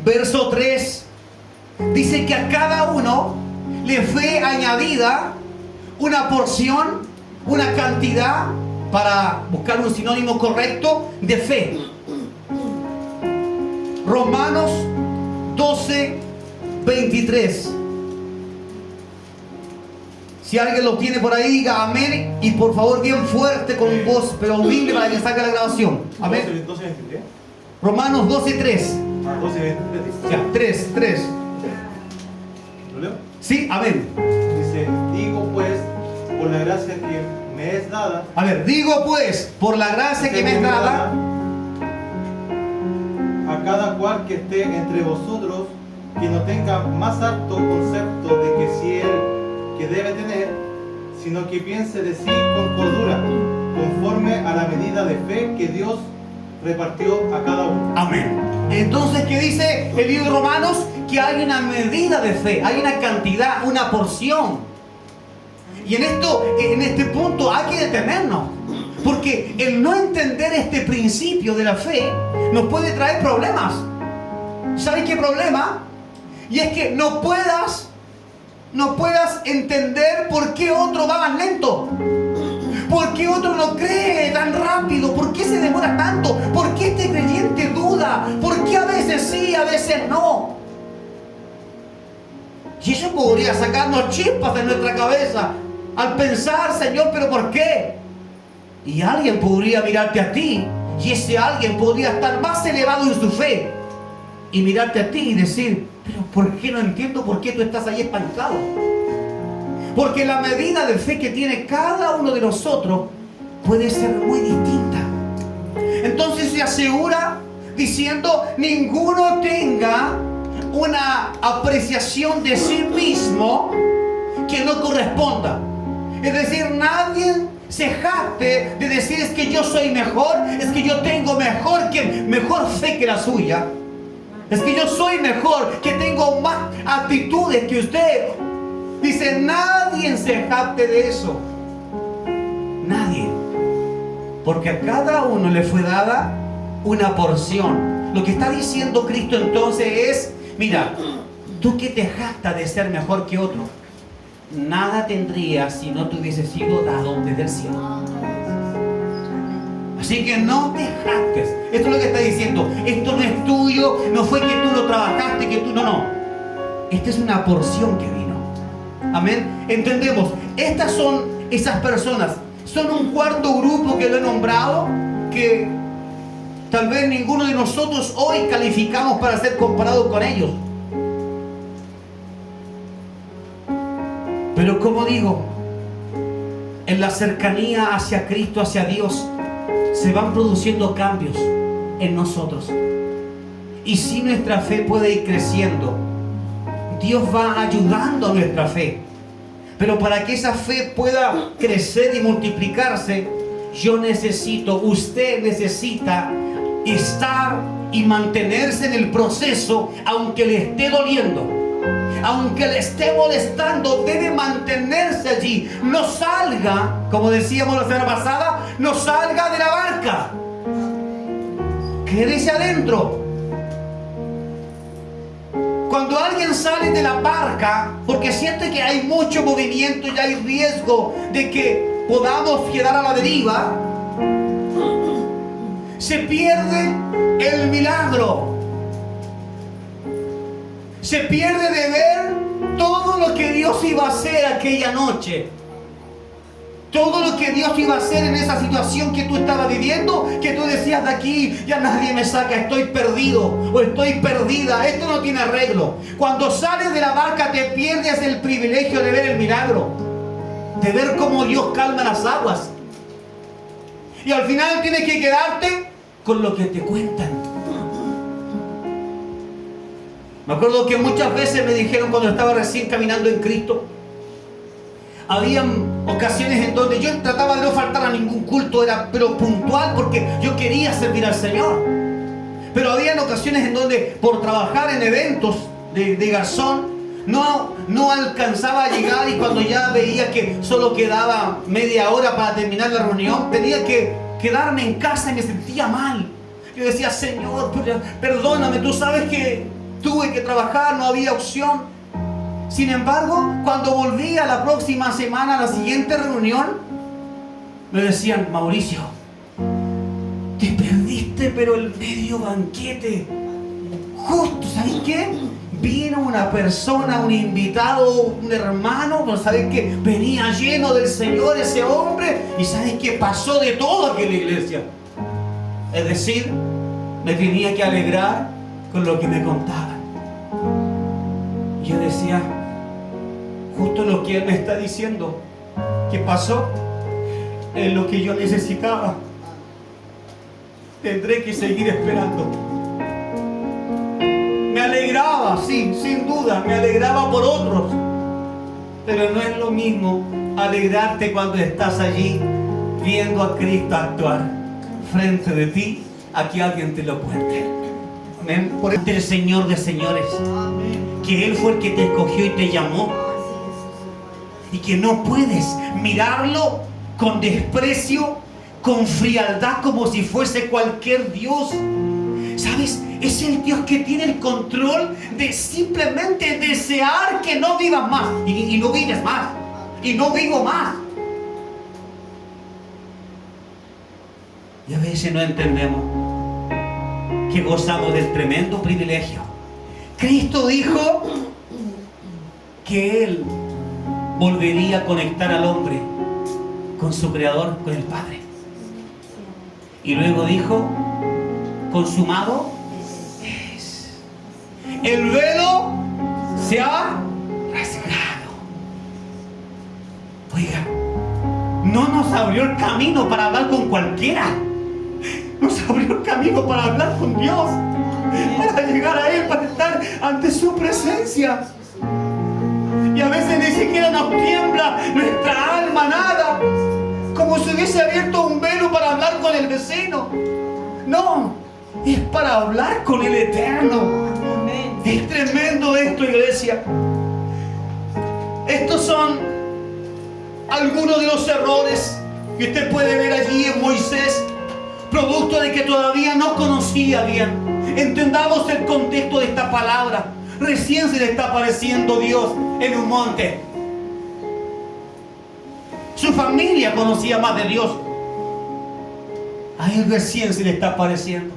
verso 3, dice que a cada uno le fue añadida una porción una cantidad, para buscar un sinónimo correcto, de fe. Romanos 12, 23. Si alguien lo tiene por ahí, diga amén. Y por favor, bien fuerte, con voz, pero humilde, para que salga la grabación. Amén. 12, 23. Romanos 12, 3. 12, 23. Ya, 3. ¿Lo leo? Sí, amén. Dice, digo pues, por la gracia que me es dada. A ver, digo pues, por la gracia que me es dada, a cada cual que esté entre vosotros, que no tenga más alto concepto de que si él que debe tener, sino que piense de sí con cordura, conforme a la medida de fe que Dios repartió a cada uno. amén. Entonces, ¿qué dice el libro de Romanos? Que hay una medida de fe, hay una cantidad, una porción. Y en este punto hay que detenernos, porque el no entender este principio de la fe nos puede traer problemas. ¿Sabes qué problema? Y es que no puedas entender por qué otro va más lento, por qué otro no cree tan rápido, por qué se demora tanto, por qué este creyente duda, por qué a veces sí, a veces no. Y eso podría sacarnos chispas de nuestra cabeza al pensar, Señor, ¿pero por qué? Y alguien podría mirarte a ti, y ese alguien podría estar más elevado en su fe y mirarte a ti y decir, pero ¿por qué no entiendo por qué tú estás ahí estancado? Porque la medida de fe que tiene cada uno de nosotros puede ser muy distinta. Entonces se asegura diciendo, ninguno tenga una apreciación de sí mismo que no corresponda. Es decir, nadie se jacte de decir, es que yo soy mejor, es que yo tengo mejor fe que la suya. Es que yo soy mejor, que tengo más actitudes que usted. Dice, nadie se jacte de eso. Nadie. Porque a cada uno le fue dada una porción. Lo que está diciendo Cristo entonces es, mira, tú que te jactas de ser mejor que otro, nada tendrías si no te hubiese sido dado desde el cielo. Así que no te jactes. Esto es lo que está diciendo. Esto no es tuyo, no fue que tú lo trabajaste, que tú no. Esta es una porción que vino. Amén. Entendemos. Estas son esas personas. Son un cuarto grupo que lo he nombrado, que tal vez ninguno de nosotros hoy calificamos para ser comparados con ellos. Pero como digo, en la cercanía hacia Cristo, hacia Dios, se van produciendo cambios en nosotros. Y si nuestra fe puede ir creciendo, Dios va ayudando a nuestra fe. Pero para que esa fe pueda crecer y multiplicarse, usted necesita estar y mantenerse en el proceso, aunque le esté doliendo, aunque le esté molestando, debe mantenerse allí. No salga, como decíamos la semana pasada, no salga de la barca. Quédese adentro. Cuando alguien sale de la barca porque siente que hay mucho movimiento y hay riesgo de que podamos quedar a la deriva, se pierde el milagro. Se pierde de ver todo lo que Dios iba a hacer aquella noche. Todo lo que Dios iba a hacer en esa situación que tú estabas viviendo, que tú decías, de aquí ya nadie me saca, estoy perdido o estoy perdida, esto no tiene arreglo. Cuando sales de la barca te pierdes el privilegio de ver el milagro, de ver cómo Dios calma las aguas. Y al final tienes que quedarte con lo que te cuentan. Me acuerdo que muchas veces me dijeron cuando estaba recién caminando en Cristo, habían ocasiones en donde yo trataba de no faltar a ningún culto, pero puntual, porque yo quería servir al Señor. Pero habían ocasiones en donde por trabajar en eventos de garzón no alcanzaba a llegar, y cuando ya veía que solo quedaba media hora para terminar la reunión, tenía que quedarme en casa y me sentía mal. Yo decía, Señor, perdóname, tú sabes que tuve que trabajar, no había opción. Sin embargo, cuando volví a la próxima semana, a la siguiente reunión, me decían: Mauricio, te perdiste pero el medio banquete. Justo, ¿sabes qué? Vino una persona, un invitado, un hermano, ¿sabes qué? Venía lleno del Señor ese hombre, y ¿sabes qué? Pasó de todo aquí en la iglesia. Es decir, me tenía que alegrar con lo que me contaban. Yo decía: justo lo que él me está diciendo que pasó es lo que yo necesitaba. Tendré que seguir esperando. Me alegraba, sí, sin duda, me alegraba por otros. Pero no es lo mismo alegrarte cuando estás allí viendo a Cristo actuar frente de ti, a que alguien te lo cuente. Amén. Por eso el Señor de señores, que Él fue el que te escogió y te llamó, y que no puedes mirarlo con desprecio, con frialdad, como si fuese cualquier Dios. ¿Sabes? Es el Dios que tiene el control de simplemente desear que no vivas más. Y no vives más. Y no vivo más. Y a veces no entendemos que gozamos del tremendo privilegio. Cristo dijo que Él volvería a conectar al hombre con su Creador, con el Padre. Y luego dijo: consumado es. El velo se ha rasgado. Oiga, no nos abrió el camino para hablar con cualquiera. Nos abrió el camino para hablar con Dios, para llegar a Él, para estar ante su presencia. Y a veces ni siquiera nos tiembla nuestra alma, nada, como si hubiese abierto un velo para hablar con el vecino. No, es para hablar con el Eterno. Es tremendo esto, iglesia. Estos son algunos de los errores que usted puede ver allí en Moisés, producto de que todavía no conocía bien. Entendamos el contexto de esta palabra. Recién se le está apareciendo Dios en un monte. Su familia conocía más de Dios. A él recién se le está apareciendo.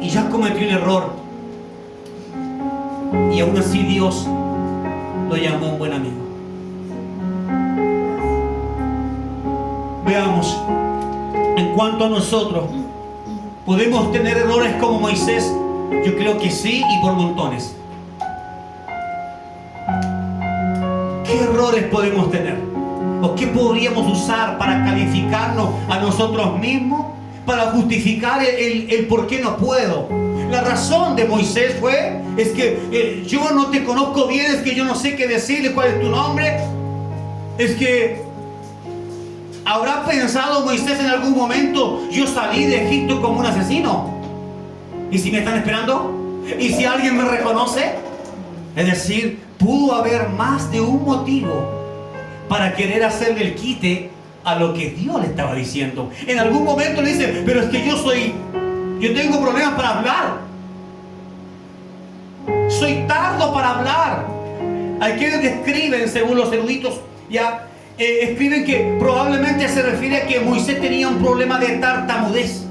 Y ya cometió el error. Y aún así Dios lo llamó un buen amigo. Veamos, en cuanto a nosotros, ¿podemos tener errores como Moisés? Yo creo que sí, y por montones. ¿Qué errores podemos tener? ¿O qué podríamos usar para calificarnos a nosotros mismos? Para justificar el por qué no puedo. La razón de Moisés es que yo no te conozco bien, es que yo no sé qué decirle, cuál es tu nombre. Es que ¿habrá pensado Moisés en algún momento: yo salí de Egipto como un asesino? ¿Y si me están esperando? ¿Y si alguien me reconoce? Es decir, pudo haber más de un motivo para querer hacerle el quite a lo que Dios le estaba diciendo. En algún momento le dice: pero es que yo tengo problemas para hablar. Soy tardo para hablar. Hay quienes describen, según los eruditos, escriben que probablemente se refiere a que Moisés tenía un problema de tartamudez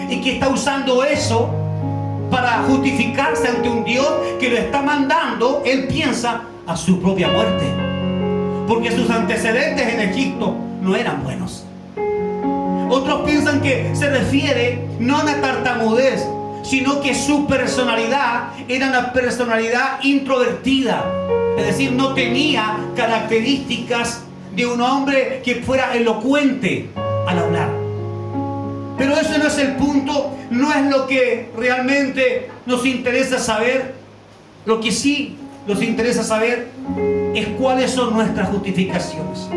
y que está usando eso para justificarse ante un Dios que lo está mandando, él piensa, a su propia muerte, porque sus antecedentes en Egipto no eran buenos. Otros piensan que se refiere no a una tartamudez, sino que su personalidad era una personalidad introvertida, es decir, no tenía características de un hombre que fuera elocuente al hablar. Pero eso no es el punto, no es lo que realmente nos interesa saber. Lo que sí nos interesa saber es cuáles son nuestras justificaciones.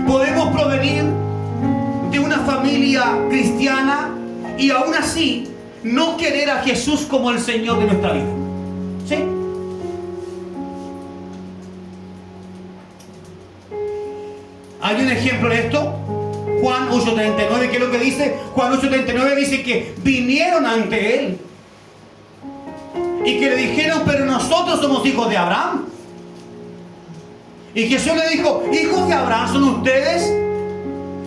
Podemos provenir de una familia cristiana y aún así no querer a Jesús como el Señor de nuestra vida. ¿Sí? Hay un ejemplo de esto. Juan 8:39, ¿qué es lo que dice? Juan 8:39 dice que vinieron ante Él y que le dijeron: pero nosotros somos hijos de Abraham Y Jesús le dijo, hijos de Abraham son ustedes.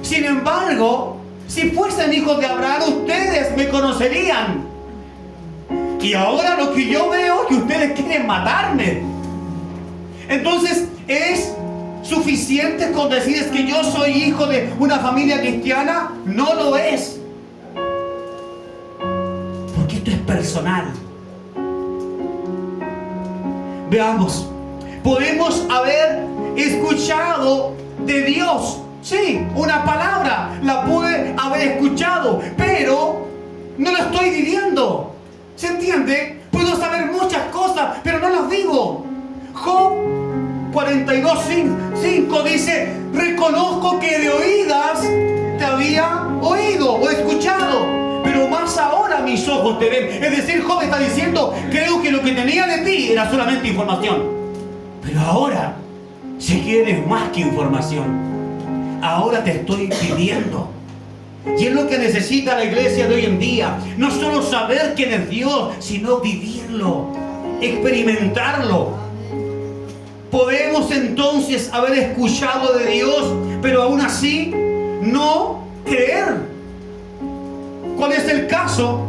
Sin embargo, si fuesen hijos de Abraham, ustedes me conocerían. Y ahora lo que yo veo es que ustedes quieren matarme. Entonces, ¿es suficiente con decir que yo soy hijo de una familia cristiana? No lo es. Porque esto es personal. Veamos. Podemos haber escuchado de Dios. Sí, una palabra la pude haber escuchado, pero no la estoy viviendo. ¿Se entiende? Puedo saber muchas cosas, pero no las vivo. Job 42:5 dice, reconozco que de oídas te había oído o escuchado, pero más ahora mis ojos te ven. Es decir, Job está diciendo, creo que lo que tenía de ti era solamente información, pero ahora si quieres más que información, ahora te estoy pidiendo. Y es lo que necesita la iglesia de hoy en día. No solo saber quién es Dios, sino vivirlo, experimentarlo. Podemos entonces haber escuchado de Dios, pero aún así no creer. ¿Cuál es el caso?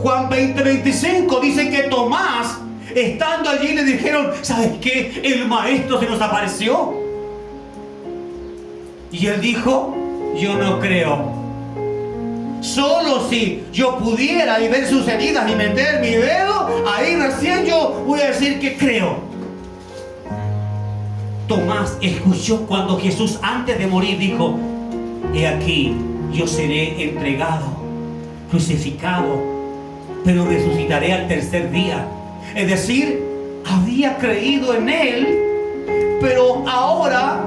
Juan 20:25 dice que Tomás, estando allí, le dijeron, ¿sabes qué? El maestro se nos apareció. Y él dijo, yo no creo. Solo si yo pudiera y ver sus heridas y meter mi dedo, ahí recién yo voy a decir que creo. Tomás escuchó cuando Jesús antes de morir dijo, he aquí, yo seré entregado, crucificado, pero resucitaré al tercer día. Es decir, había creído en él, pero ahora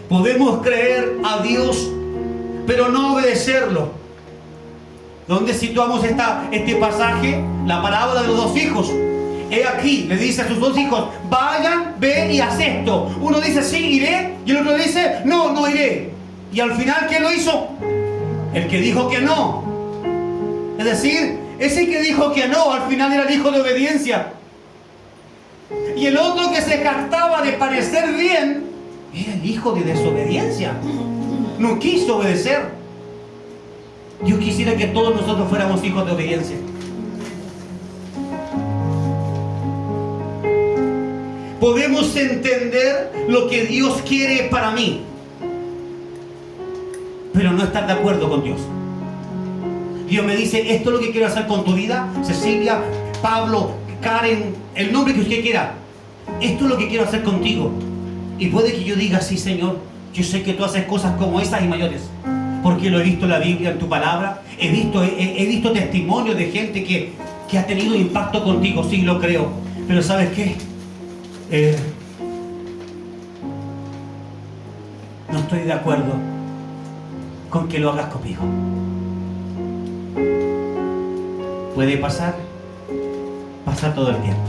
podemos creer a Dios, pero no obedecerlo. ¿Dónde situamos este pasaje? La parábola de los dos hijos. He aquí, le dice a sus dos hijos, vayan, ven y haz esto. Uno dice, sí, iré, y el otro dice, no, no iré. Y al final, ¿quién lo hizo? El que dijo que no. Es decir, ese que dijo que no, al final era el hijo de obediencia. Y el otro que se jactaba de parecer bien, era el hijo de desobediencia. No quiso obedecer. Yo quisiera que todos nosotros fuéramos hijos de obediencia. Podemos entender lo que Dios quiere para mí, pero no estar de acuerdo con Dios. Dios me dice, esto es lo que quiero hacer con tu vida, Cecilia, Pablo, Karen, el nombre que usted quiera. Esto es lo que quiero hacer contigo. Y puede que yo diga, sí, Señor, yo sé que tú haces cosas como esas y mayores, porque lo he visto en la Biblia, en tu palabra. He visto testimonios de gente que ha tenido impacto contigo. Sí, lo creo. Pero ¿sabes qué? No estoy de acuerdo con que lo hagas conmigo. Puede pasar todo el tiempo.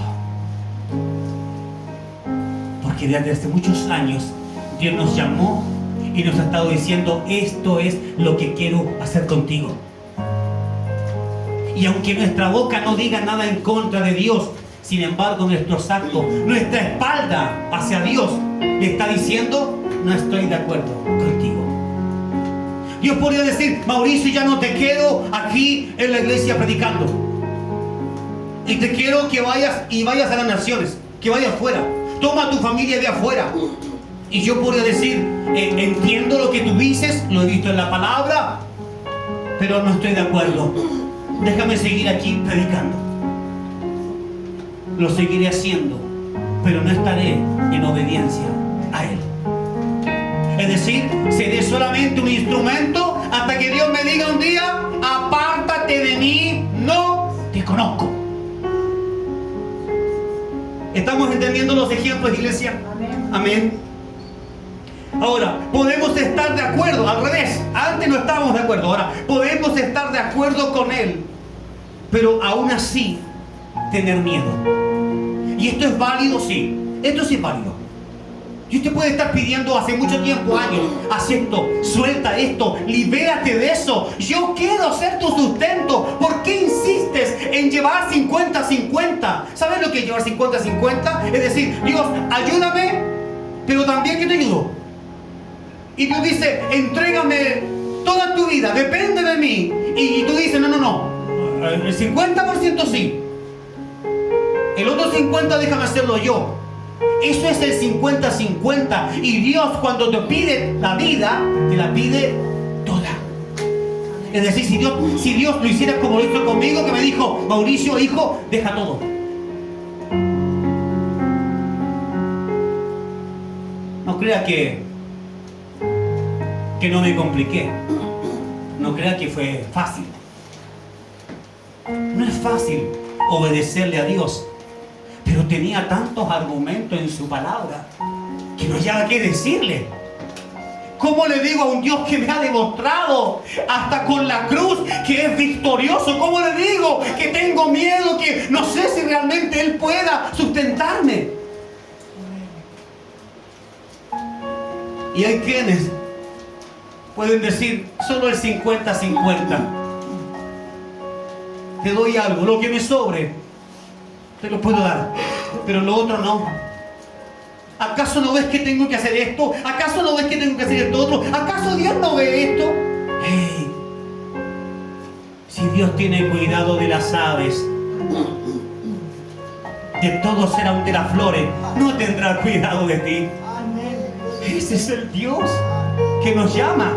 Porque desde hace muchos años Dios nos llamó y nos ha estado diciendo, esto es lo que quiero hacer contigo. Y aunque nuestra boca no diga nada en contra de Dios, sin embargo nuestros actos, nuestra espalda hacia Dios le está diciendo, no estoy de acuerdo contigo. Dios podría decir, Mauricio, ya no te quiero aquí en la iglesia predicando, y te quiero que vayas a las naciones, que vayas fuera, toma a tu familia de afuera. Y yo podría decir, entiendo lo que tú dices, lo he visto en la palabra, pero no estoy de acuerdo. Déjame seguir aquí predicando. Lo seguiré haciendo, pero no estaré en obediencia a Él. Es decir, seré solamente un instrumento hasta que Dios me diga un día, apártate de mí, no te conozco. ¿Estamos entendiendo los ejemplos, iglesia? Amén. Ahora, podemos estar de acuerdo, al revés. Antes no estábamos de acuerdo, ahora podemos estar de acuerdo con Él, pero aún así tener miedo. Y esto es válido, sí. Esto sí es válido. Y usted puede estar pidiendo hace mucho tiempo, años, haz esto, suelta esto, libérate de eso. Yo quiero ser tu sustento. ¿Por qué insistes en llevar 50-50? ¿Sabes lo que es llevar 50-50? Es decir, Dios, ayúdame, pero también que te ayudo. Y Dios dice, entrégame toda tu vida, depende de mí. Y tú dices, no, el 50% sí. El otro 50% déjame hacerlo yo. Eso es el 50-50. Y Dios, cuando te pide la vida, te la pide toda. Es decir, si Dios lo hiciera como lo hizo conmigo, que me dijo, Mauricio, hijo, deja todo. No crea que no me compliqué. No crea que fue fácil. No es fácil obedecerle a Dios. Pero tenía tantos argumentos en su palabra que no había qué decirle. ¿Cómo le digo a un Dios que me ha demostrado hasta con la cruz que es victorioso? ¿Cómo le digo que tengo miedo, que no sé si realmente Él pueda sustentarme? Y hay quienes pueden decir solo el 50-50. Te doy algo, lo que me sobre te lo puedo dar, pero lo otro no. ¿Acaso no ves que tengo que hacer esto? ¿Acaso no ves que tengo que hacer esto otro? ¿Acaso Dios no ve esto? Hey, si Dios tiene cuidado de las aves, de todo ser aún de las flores, no tendrá cuidado de ti. Ese es el Dios que nos llama.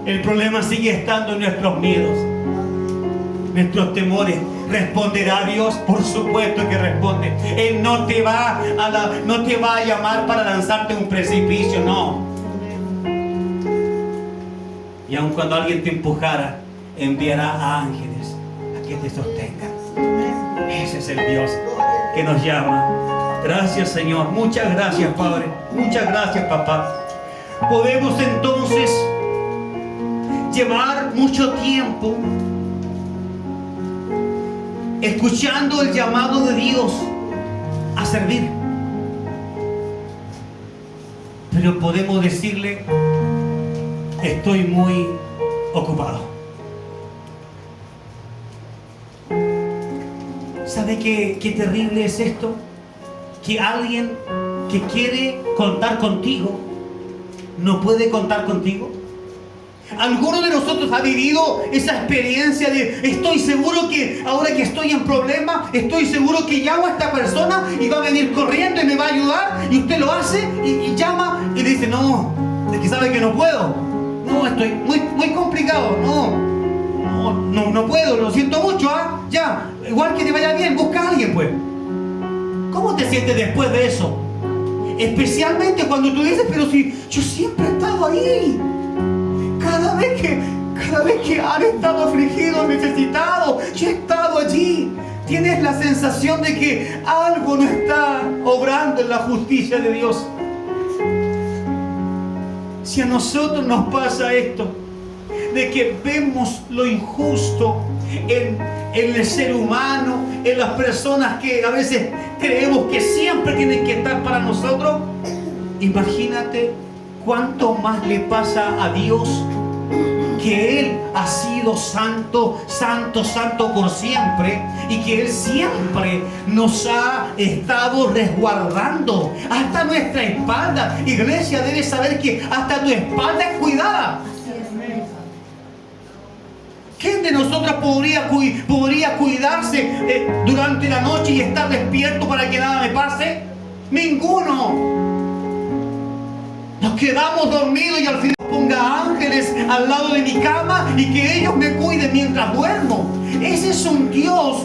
El problema sigue estando en nuestros miedos, nuestros temores. ¿Responderá Dios? Por supuesto que responde. Él no te va a llamar para lanzarte a un precipicio, no. Y aun cuando alguien te empujara, enviará a ángeles a que te sostengan. Ese es el Dios que nos llama. Gracias, Señor. Muchas gracias, Padre. Muchas gracias, Papá. Podemos entonces llevar mucho tiempo escuchando el llamado de Dios a servir, pero podemos decirle, estoy muy ocupado. ¿Sabe qué terrible es esto? Que alguien que quiere contar contigo no puede contar contigo. ¿Alguno de nosotros ha vivido esa experiencia de estoy seguro que ahora que estoy en problemas, estoy seguro que llamo a esta persona y va a venir corriendo y me va a ayudar? Y usted lo hace y llama y le dice, no, es que sabe que no puedo. No, estoy muy complicado. No puedo, lo siento mucho, ¿ah? Ya, igual que te vaya bien, busca a alguien, pues. ¿Cómo te sientes después de eso? Especialmente cuando tú dices, pero si yo siempre he estado ahí. Cada vez que han estado afligidos, necesitados, yo he estado allí. Tienes la sensación de que algo no está obrando en la justicia de Dios. Si a nosotros nos pasa esto, de que vemos lo injusto en el ser humano, en las personas que a veces creemos que siempre tienen que estar para nosotros, imagínate cuánto más le pasa a Dios, que Él ha sido santo por siempre, y que Él siempre nos ha estado resguardando hasta nuestra espalda. Iglesia, debes saber que hasta tu espalda es cuidada. ¿Quién de nosotros podría cuidarse durante la noche y estar despierto para que nada me pase? Ninguno. Nos quedamos dormidos y al final ponga ángeles al lado de mi cama y que ellos me cuiden mientras duermo. Ese es un Dios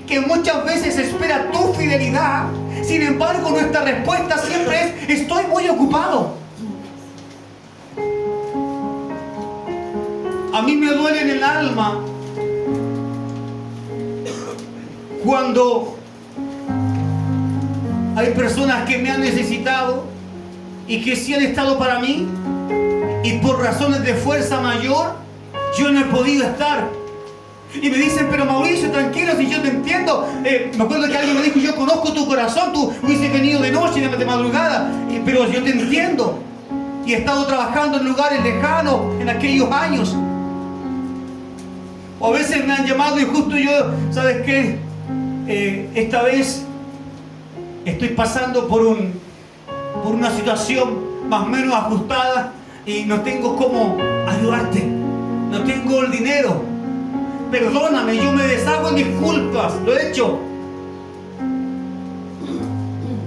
que muchas veces espera tu fidelidad. Sin embargo, nuestra respuesta siempre es: estoy muy ocupado. A mí me duele en el alma cuando hay personas que me han necesitado y que sí han estado para mí, y por razones de fuerza mayor yo no he podido estar. Y me dicen, pero Mauricio, tranquilo, si yo te entiendo. Me acuerdo que alguien me dijo, yo conozco tu corazón, tú hubieses venido de noche, de madrugada, pero yo te entiendo. Y he estado trabajando en lugares lejanos en aquellos años. O a veces me han llamado y justo yo, ¿sabes qué? Esta vez estoy pasando por una situación más o menos ajustada y no tengo cómo ayudarte. No tengo el dinero. Perdóname, yo me deshago en disculpas, lo he hecho.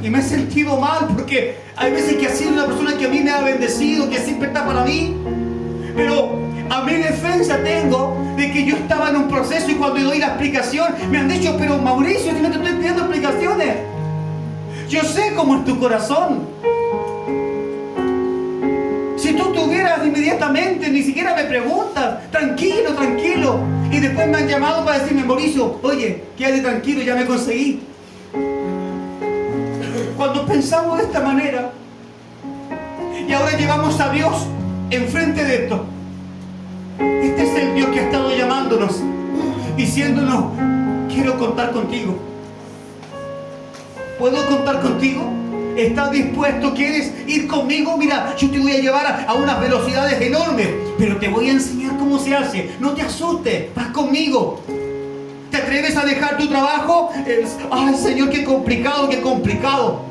Y me he sentido mal porque hay veces que ha sido una persona que a mí me ha bendecido, que siempre está para mí. Pero a mi defensa tengo de que yo estaba en un proceso y cuando doy la explicación me han dicho, pero Mauricio, yo no te estoy pidiendo explicaciones. Yo sé cómo es tu corazón. Si tú tuvieras inmediatamente, ni siquiera me preguntas, tranquilo, tranquilo. Y después me han llamado para decirme, Mauricio, oye, quédate tranquilo, ya me conseguí. Cuando pensamos de esta manera, y ahora llevamos a Dios enfrente de esto, este es el Dios que ha estado llamándonos, diciéndonos, quiero contar contigo. ¿Puedo contar contigo? ¿Estás dispuesto? ¿Quieres ir conmigo? Mira, yo te voy a llevar a unas velocidades enormes, pero te voy a enseñar cómo se hace. No te asustes, vas conmigo. ¿Te atreves a dejar tu trabajo? Ay, Señor, qué complicado, qué complicado.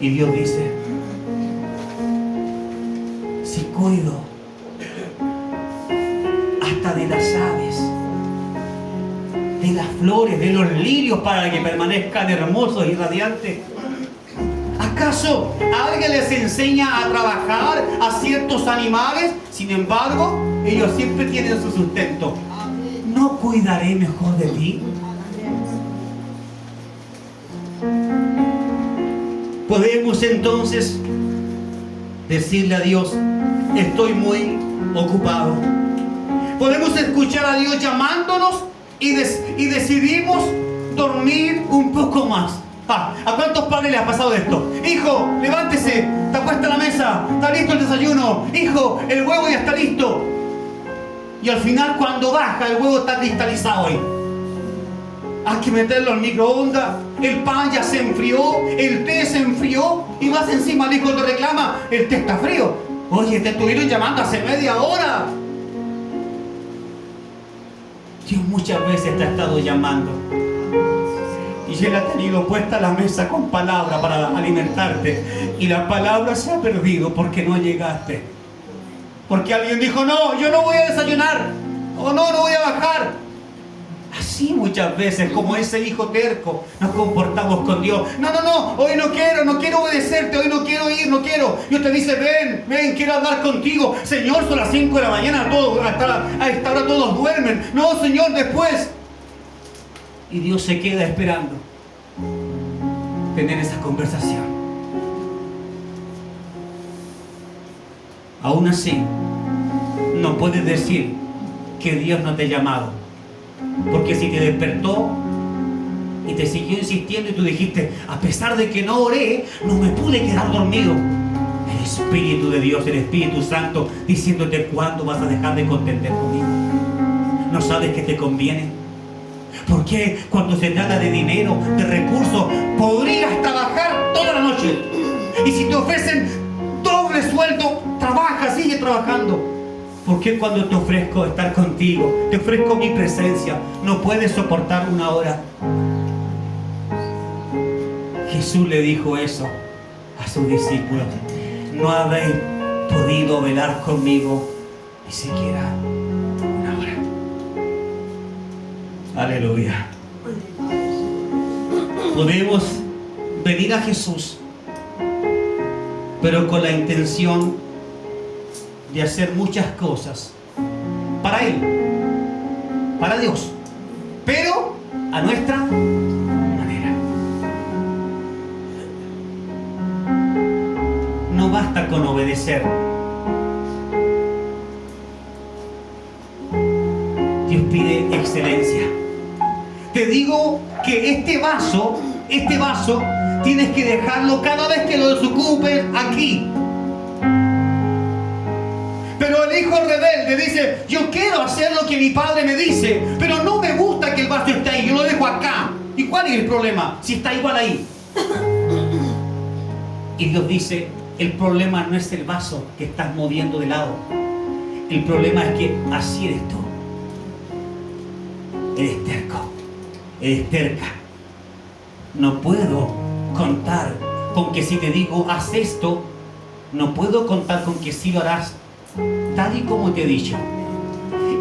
Y Dios dice, si cuido hasta de las aves, de las flores, de los lirios para que permanezcan hermosos y radiantes, ¿acaso alguien les enseña a trabajar a ciertos animales? Sin embargo, ellos siempre tienen su sustento. ¿No cuidaré mejor de ti? Podemos entonces decirle a Dios, estoy muy ocupado. Podemos escuchar a Dios llamándonos y decidimos dormir un poco más. ¿A cuántos padres les ha pasado esto? Hijo, levántese, está puesta la mesa, está listo el desayuno. Hijo, el huevo ya está listo. Y al final cuando baja el huevo está cristalizado ahí. Hay que meterlo al microondas, el pan ya se enfrió, el té se enfrió y más encima el hijo te reclama, el té está frío. Oye, te estuvieron llamando hace media hora. Dios muchas veces te ha estado llamando y Él ha tenido puesta la mesa con palabra para alimentarte y la palabra se ha perdido porque no llegaste, porque alguien dijo, no, yo no voy a desayunar, o no, no voy a bajar. Así muchas veces, como ese hijo terco, nos comportamos con Dios. No, no, no, hoy no quiero obedecerte, hoy no quiero ir, no quiero. Dios te dice, ven, quiero hablar contigo. Señor, son las 5 de la mañana, a esta hora todos duermen. No, Señor, después. Y Dios se queda esperando tener esa conversación. Aún así, no puedes decir que Dios no te ha llamado. Porque si te despertó y te siguió insistiendo y tú dijiste, a pesar de que no oré, no me pude quedar dormido. El Espíritu de Dios, el Espíritu Santo, diciéndote cuándo vas a dejar de contender conmigo. ¿No sabes que te conviene? Porque cuando se trata de dinero, de recursos, podrías trabajar toda la noche. Y si te ofrecen doble sueldo, trabaja, sigue trabajando. Porque cuando te ofrezco estar contigo, te ofrezco mi presencia, no puedes soportar una hora? Jesús le dijo eso a sus discípulos. No habéis podido velar conmigo ni siquiera una hora. Aleluya. Podemos venir a Jesús, pero con la intención de hacer muchas cosas para Él, para Dios, pero a nuestra manera. No basta con obedecer. Dios pide excelencia. Te digo que este vaso, tienes que dejarlo cada vez que lo desocupes aquí. le dice, yo quiero hacer lo que mi padre me dice, pero no me gusta que el vaso esté ahí, yo lo dejo acá. ¿Y cuál es el problema? Si está igual ahí. Y Dios dice, el problema no es el vaso que estás moviendo de lado. El problema es que así eres tú. Eres terco, eres terca. No puedo contar con que si te digo, haz esto, no puedo contar con que sí lo harás tal y como te he dicho.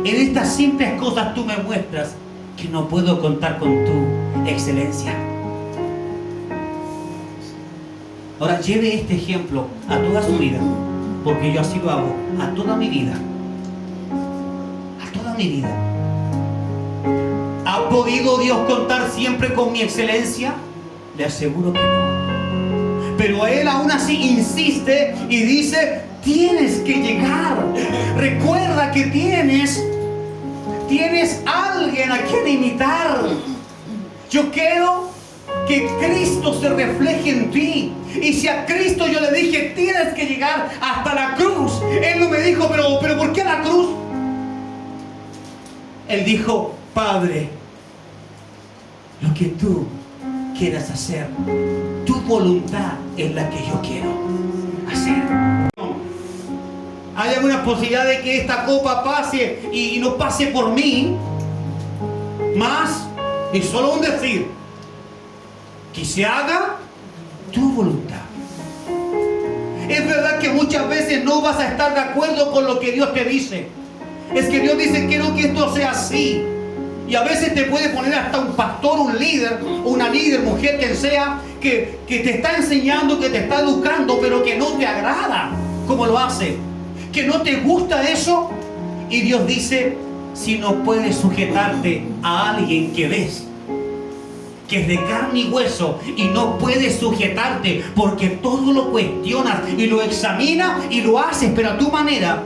En estas simples cosas tú me muestras que no puedo contar con tu excelencia. Ahora lleve este ejemplo a toda su vida, porque yo así lo hago, a toda mi vida. A toda mi vida. ¿Ha podido Dios contar siempre con mi excelencia? Le aseguro que no. Pero Él aún así insiste y dice, tienes que llegar. Recuerda que tienes alguien a quien imitar. Yo quiero que Cristo se refleje en ti. Y si a Cristo yo le dije, tienes que llegar hasta la cruz, Él no me dijo, pero ¿por qué la cruz? Él dijo, Padre, lo que tú quieras hacer, tu voluntad es la que yo quiero hacer. ¿Hay alguna posibilidad de que esta copa pase y no pase por mí? Más, y solo un decir, que se haga tu voluntad. Es verdad que muchas veces no vas a estar de acuerdo con lo que Dios te dice. Es que Dios dice, quiero que esto sea así. Y a veces te puede poner hasta un pastor, un líder, una líder, mujer, quien sea, que te está enseñando, que te está educando, pero que no te agrada como lo hace. Que no te gusta eso. Y Dios dice, si no puedes sujetarte a alguien que ves, que es de carne y hueso, y no puedes sujetarte porque todo lo cuestionas y lo examinas y lo haces, pero a tu manera,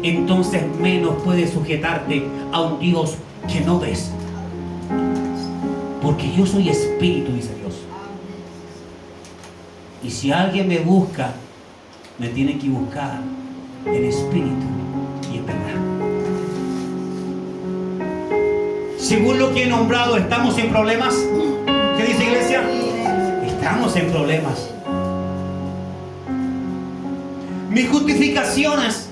entonces menos puedes sujetarte a un Dios que no ves. Porque yo soy espíritu, dice Dios. Y si alguien me busca, me tiene que buscar en espíritu y en verdad. Según lo que he nombrado, ¿estamos en problemas? ¿Qué dice iglesia? Estamos en problemas. Mis justificaciones,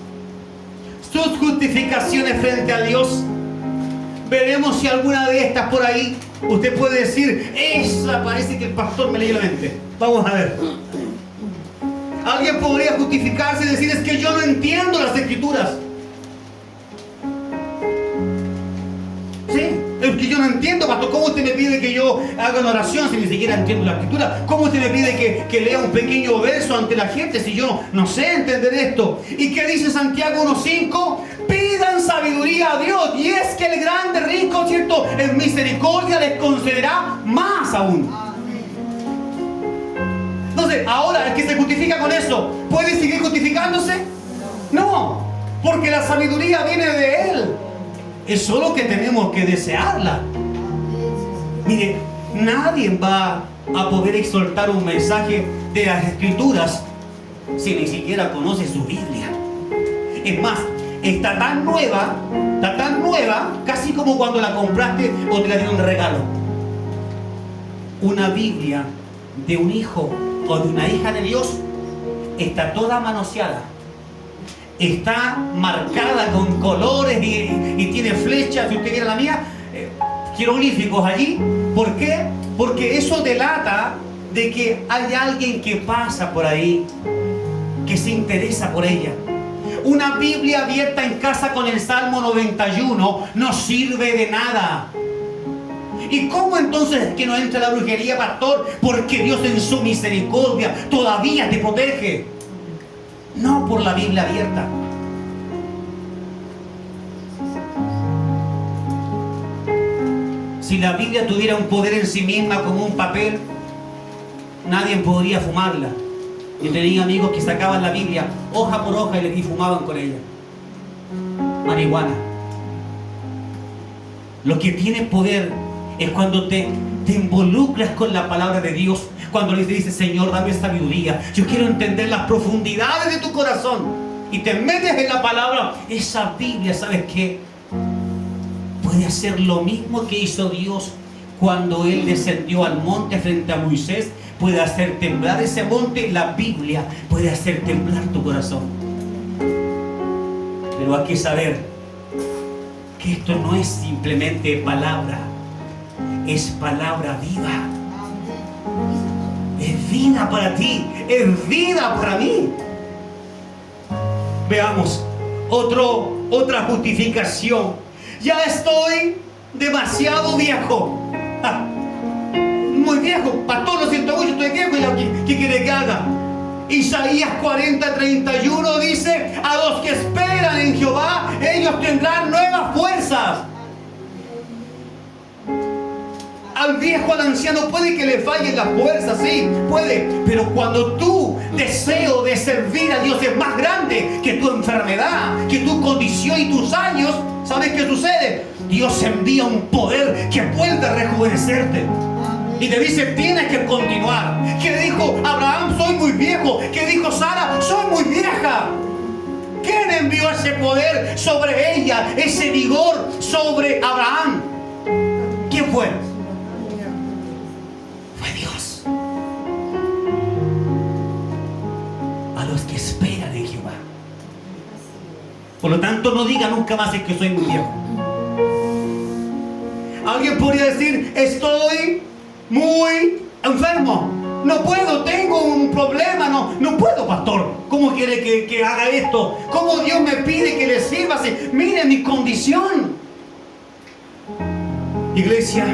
sus justificaciones frente a Dios, veremos si alguna de estas por ahí usted puede decir, esa parece que el pastor me leyó la mente. Vamos a ver. Alguien podría justificarse y decir, es que yo no entiendo las escrituras. Es que yo no entiendo, pastor, ¿cómo usted me pide que yo haga una oración si ni siquiera entiendo la escritura? ¿Cómo usted me pide que lea un pequeño verso ante la gente si yo no sé entender esto? ¿Y qué dice Santiago 1:5? Pidan sabiduría a Dios, y es que el grande, rico, ¿cierto?, en misericordia les concederá más aún. Entonces, ahora el que se justifica con eso, ¿puede seguir justificándose? No, porque la sabiduría viene de Él. Es solo que tenemos que desearla. Mire, nadie va a poder exhortar un mensaje de las escrituras si ni siquiera conoce su Biblia. Es más, está tan nueva, casi como cuando la compraste o te la dieron de regalo. Una Biblia de un hijo o de una hija de Dios está toda manoseada. Está marcada con colores y tiene flechas, si usted quiere la mía, jeroglíficos allí. ¿Por qué? Porque eso delata de que hay alguien que pasa por ahí, que se interesa por ella. Una Biblia abierta en casa con el Salmo 91 no sirve de nada. ¿Y cómo entonces es que no entra la brujería, pastor? Porque Dios en su misericordia todavía te protege. No por la Biblia abierta. Si la Biblia tuviera un poder en sí misma como un papel, nadie podría fumarla. Yo tenía amigos que sacaban la Biblia hoja por hoja y fumaban con ella. Marihuana. Lo que tiene poder es cuando te involucras con la palabra de Dios. Cuando le dices, Señor, dame sabiduría. Yo quiero entender las profundidades de tu corazón. y te metes en la palabra, esa Biblia, ¿sabes qué? Puede hacer lo mismo que hizo Dios cuando Él descendió al monte frente a Moisés. Puede hacer temblar ese monte. La Biblia puede hacer temblar tu corazón. Pero hay que saber que esto no es simplemente palabra, es palabra viva. Es vida para ti, es vida para mí. Veamos otra justificación. Ya estoy demasiado viejo. Muy viejo, pastor, lo siento mucho, estoy viejo. ¿Qué quiere que haga? Isaías 40:31 dice: a los que esperan en Jehová, ellos tendrán nuevas fuerzas. Al viejo, al anciano, puede que le fallen las fuerzas, sí, puede. Pero cuando tu deseo de servir a Dios es más grande que tu enfermedad, que tu condición y tus años, ¿sabes qué sucede? Dios envía un poder que vuelve a rejuvenecerte. Y te dice, tienes que continuar. ¿Qué dijo Abraham? Soy muy viejo. ¿Qué dijo Sara? Soy muy vieja. ¿Quién envió ese poder sobre ella? Ese vigor sobre Abraham. ¿Quién fue? Fue Dios. A los que esperan en Jehová. Por lo tanto, no diga nunca más que soy muy viejo. Alguien podría decir, estoy muy enfermo, no puedo, tengo un problema, no puedo, pastor. ¿Cómo quiere que haga esto? ¿Cómo Dios me pide que le sirva? Mire mi condición. Iglesia,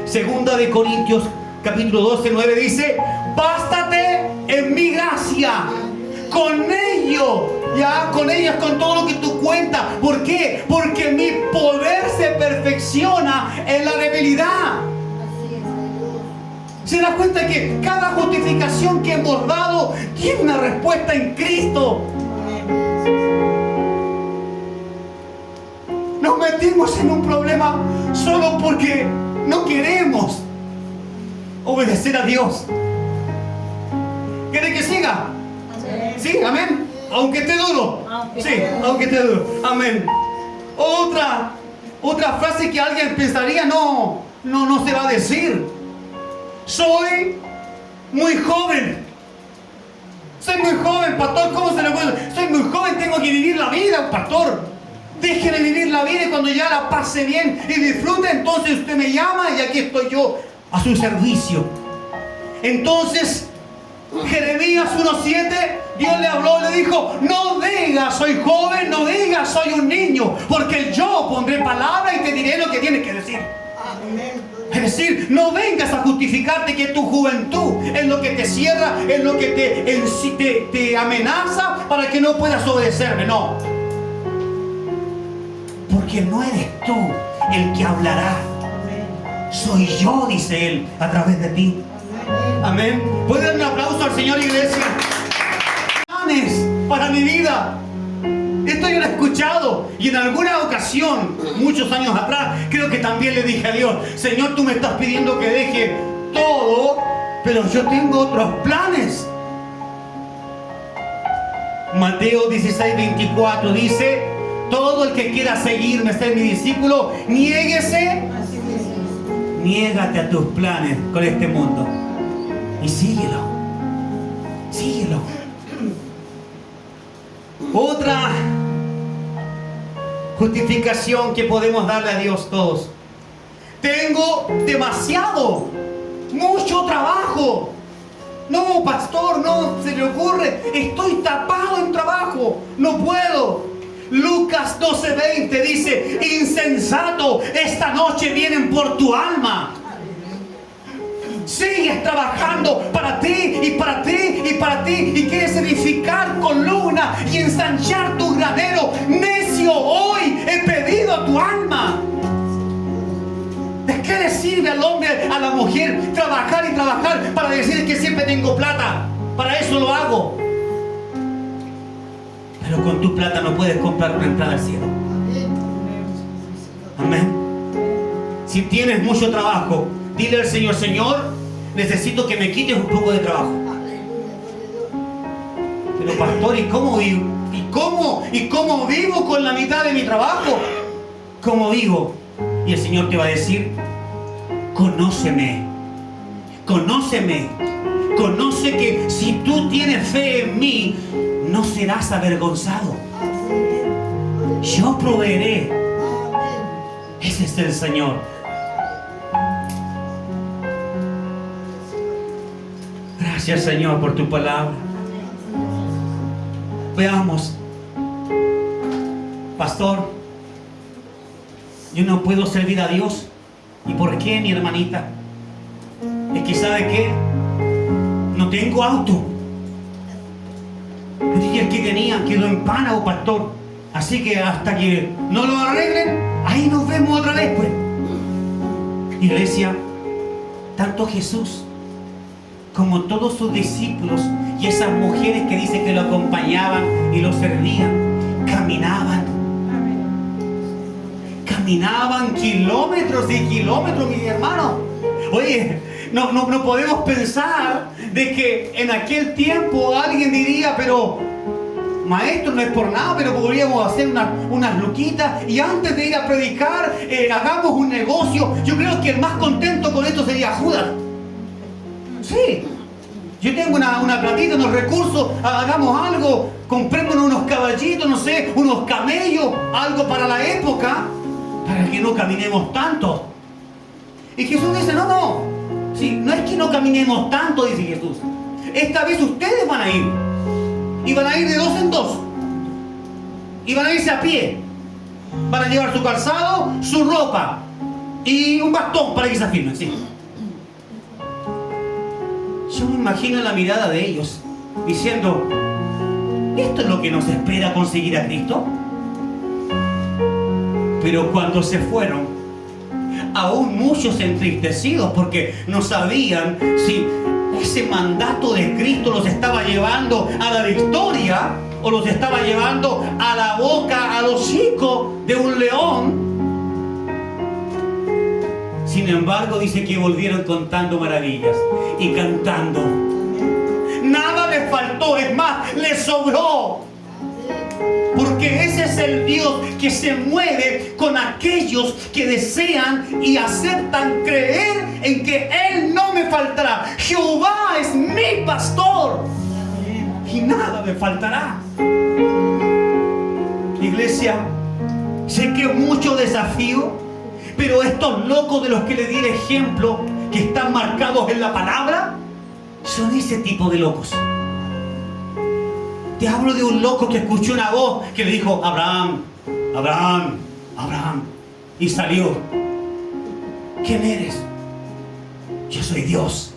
2 de Corintios capítulo 12, 9 dice: bástate en mi gracia, con ello, ya, con ello es con todo lo que tú cuentas. ¿Por qué? Porque mi poder se perfecciona en la debilidad. ¿Se da cuenta que cada justificación que hemos dado tiene una respuesta en Cristo? Nos metimos en un problema solo porque no queremos obedecer a Dios. ¿Quiere que siga? Sí, amén. Aunque esté duro. Sí, aunque esté duro. Amén. Otra frase que alguien pensaría, no se va a decir. Soy muy joven. Soy muy joven, pastor. ¿Cómo se le puede? Soy muy joven, tengo que vivir la vida, pastor. Deje de vivir la vida y cuando ya la pase bien y disfrute, entonces usted me llama y aquí estoy yo a su servicio. Entonces, Jeremías 1:7, Dios le habló y le dijo: no digas soy joven, no digas soy un niño, porque yo pondré palabra y te diré lo que tienes que decir. Amén. Es decir, no vengas a justificarte que tu juventud es lo que te cierra, es lo que te amenaza para que no puedas obedecerme. No. Porque no eres tú el que hablará. Soy yo, dice Él, a través de ti. Amén. ¿Pueden dar un aplauso al Señor, iglesia? Planes para mi vida. Esto yo lo he escuchado y en alguna ocasión, muchos años atrás, creo que también le dije a Dios: Señor, tú me estás pidiendo que deje todo, pero yo tengo otros planes. Mateo 16:24 dice: todo el que quiera seguirme, ser mi discípulo, niéguese, niégate a tus planes con este mundo y síguelo. Otra justificación que podemos darle a Dios todos: tengo mucho trabajo. No, pastor, no se le ocurre, estoy tapado en trabajo, no puedo. Lucas 12:20 dice: insensato, esta noche vienen por tu alma. Sigues trabajando para ti y para ti y para ti y quieres edificar columna y ensanchar tu granero. Necio, hoy he pedido tu alma. ¿De qué le sirve al hombre, a la mujer trabajar y trabajar para decir que siempre tengo plata? Para eso lo hago. Pero con tu plata no puedes comprar una entrada al cielo. Amén. Si tienes mucho trabajo, dile al Señor: Señor, necesito que me quites un poco de trabajo. Pero pastor, ¿y cómo vivo? ¿Y cómo vivo con la mitad de mi trabajo? ¿Cómo vivo? Y el Señor te va a decir, conóceme. Conóceme. Conoce que si tú tienes fe en mí, no serás avergonzado. Yo proveeré. Ese es el Señor. Gracias, Señor, por tu palabra. Veamos. Pastor, yo no puedo servir a Dios. ¿Y por qué, mi hermanita? Es que, ¿sabe qué? No tengo auto. Y el que tenía quedó en pánico, pastor. Así que hasta que no lo arreglen, ahí nos vemos otra vez, pues. Iglesia, tanto Jesús como todos sus discípulos y esas mujeres que dicen que lo acompañaban y lo servían, caminaban kilómetros y kilómetros, mis hermanos. Oye, no podemos pensar de que en aquel tiempo alguien diría, pero maestro, no es por nada, pero podríamos hacer unas luquitas y antes de ir a predicar, hagamos un negocio. Yo creo que el más contento con esto sería Judas. Sí, yo tengo una platita, unos recursos, hagamos algo, comprémonos unos caballitos, no sé, unos camellos, algo para la época, para que no caminemos tanto. Y Jesús dice, no, sí, no es que no caminemos tanto, dice Jesús. Esta vez ustedes van a ir. Y van a ir de dos en dos. Y van a irse a pie. Van a llevar su calzado, su ropa y un bastón para que se afirmen, sí. Yo me imagino la mirada de ellos diciendo, ¿esto es lo que nos espera conseguir a Cristo? Pero cuando se fueron, aún muchos entristecidos porque no sabían si ese mandato de Cristo los estaba llevando a la victoria o los estaba llevando a la boca, al hocico de un león. Sin embargo, dice que volvieron contando maravillas y cantando. Nada les faltó, es más, les sobró. Porque ese es el Dios que se mueve con aquellos que desean y aceptan creer en que Él no me faltará. Jehová es mi pastor y nada me faltará. Iglesia, sé que es mucho desafío, pero estos locos de los que le di el ejemplo, que están marcados en la palabra, son ese tipo de locos. Te hablo de un loco que escuchó una voz que le dijo, Abraham, Abraham, Abraham. Y salió. ¿Quién eres? Yo soy Dios.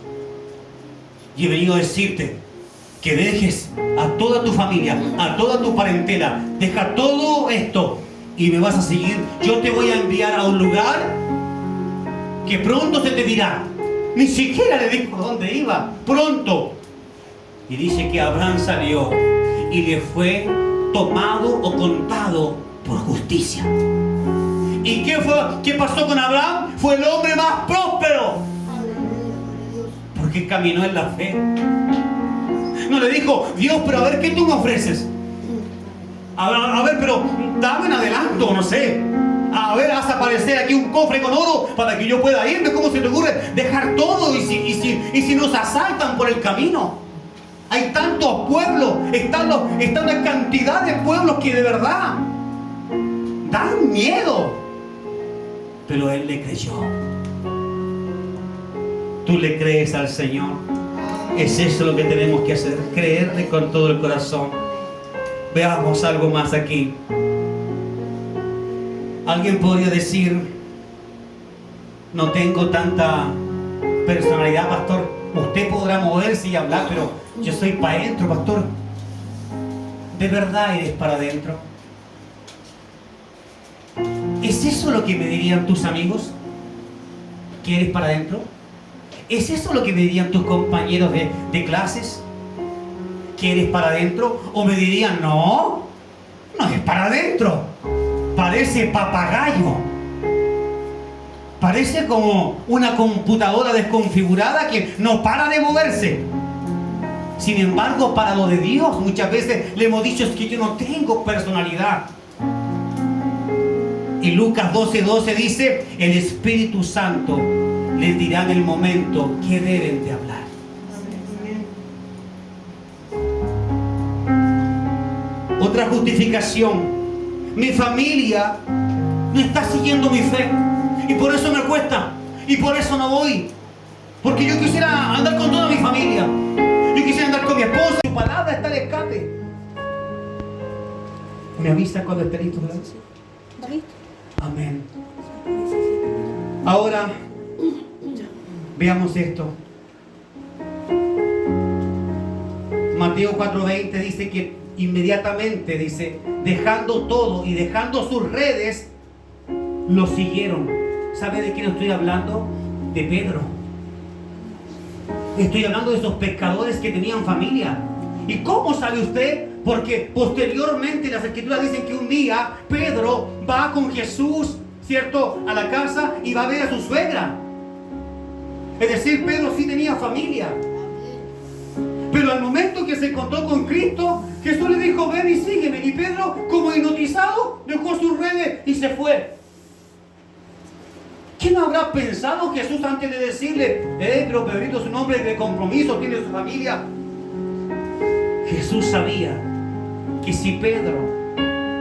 Y he venido a decirte que dejes a toda tu familia, a toda tu parentela. Deja todo esto y me vas a seguir. Yo te voy a enviar a un lugar que pronto se te dirá. Ni siquiera le dijo dónde iba. Pronto. Y dice que Abraham salió y le fue tomado o contado por justicia. ¿Y qué pasó con Abraham? Fue el hombre más próspero, porque caminó en la fe. No le dijo, Dios, pero a ver, ¿qué tú me ofreces? A ver, pero dame un adelanto, no sé. A ver, haz aparecer aquí un cofre con oro para que yo pueda irme. ¿Cómo se te ocurre dejar todo? ¿Y si nos asaltan por el camino? Hay tantos pueblos, está una cantidad de pueblos que de verdad dan miedo. Pero él le creyó. ¿Tú le crees al Señor? Es eso lo que tenemos que hacer, creerle con todo el corazón. Veamos algo más aquí. Alguien podría decir, no tengo tanta personalidad, pastor. Usted podrá moverse y hablar, pero yo soy para adentro, pastor. ¿De verdad eres para adentro? ¿Es eso lo que me dirían tus amigos? ¿Que eres para adentro? ¿Es eso lo que me dirían tus compañeros de clases? ¿Que eres para adentro? ¿O me dirían, no es para adentro? Parece papagayo. Parece como una computadora desconfigurada que no para de moverse. Sin embargo, para lo de Dios, muchas veces le hemos dicho, es que yo no tengo personalidad. Y Lucas 12:12 dice, el Espíritu Santo les dirá en el momento que deben de hablar. Otra justificación: mi familia no está siguiendo mi fe y por eso me cuesta y por eso no voy, porque yo quisiera andar con toda mi familia, yo quisiera andar con mi esposa. Su palabra está al escape. Me avisa cuando esté listo, ¿verdad? Amén. Ahora veamos esto. Mateo 4:20 dice que inmediatamente, dice, dejando todo y dejando sus redes, lo siguieron. ¿Sabe de quién estoy hablando? De Pedro. Estoy hablando de esos pescadores que tenían familia. ¿Y cómo sabe usted? Porque posteriormente las escrituras dicen que un día Pedro va con Jesús, ¿cierto?, a la casa y va a ver a su suegra. Es decir, Pedro sí tenía familia. Pero al momento que se encontró con Cristo, Jesús le dijo, ven y sígueme. Y Pedro, como hipnotizado, dejó sus redes y se fue. ¿Quién habrá pensado Jesús antes de decirle, pero Pedrito es un hombre de compromiso, tiene su familia? Jesús sabía que si Pedro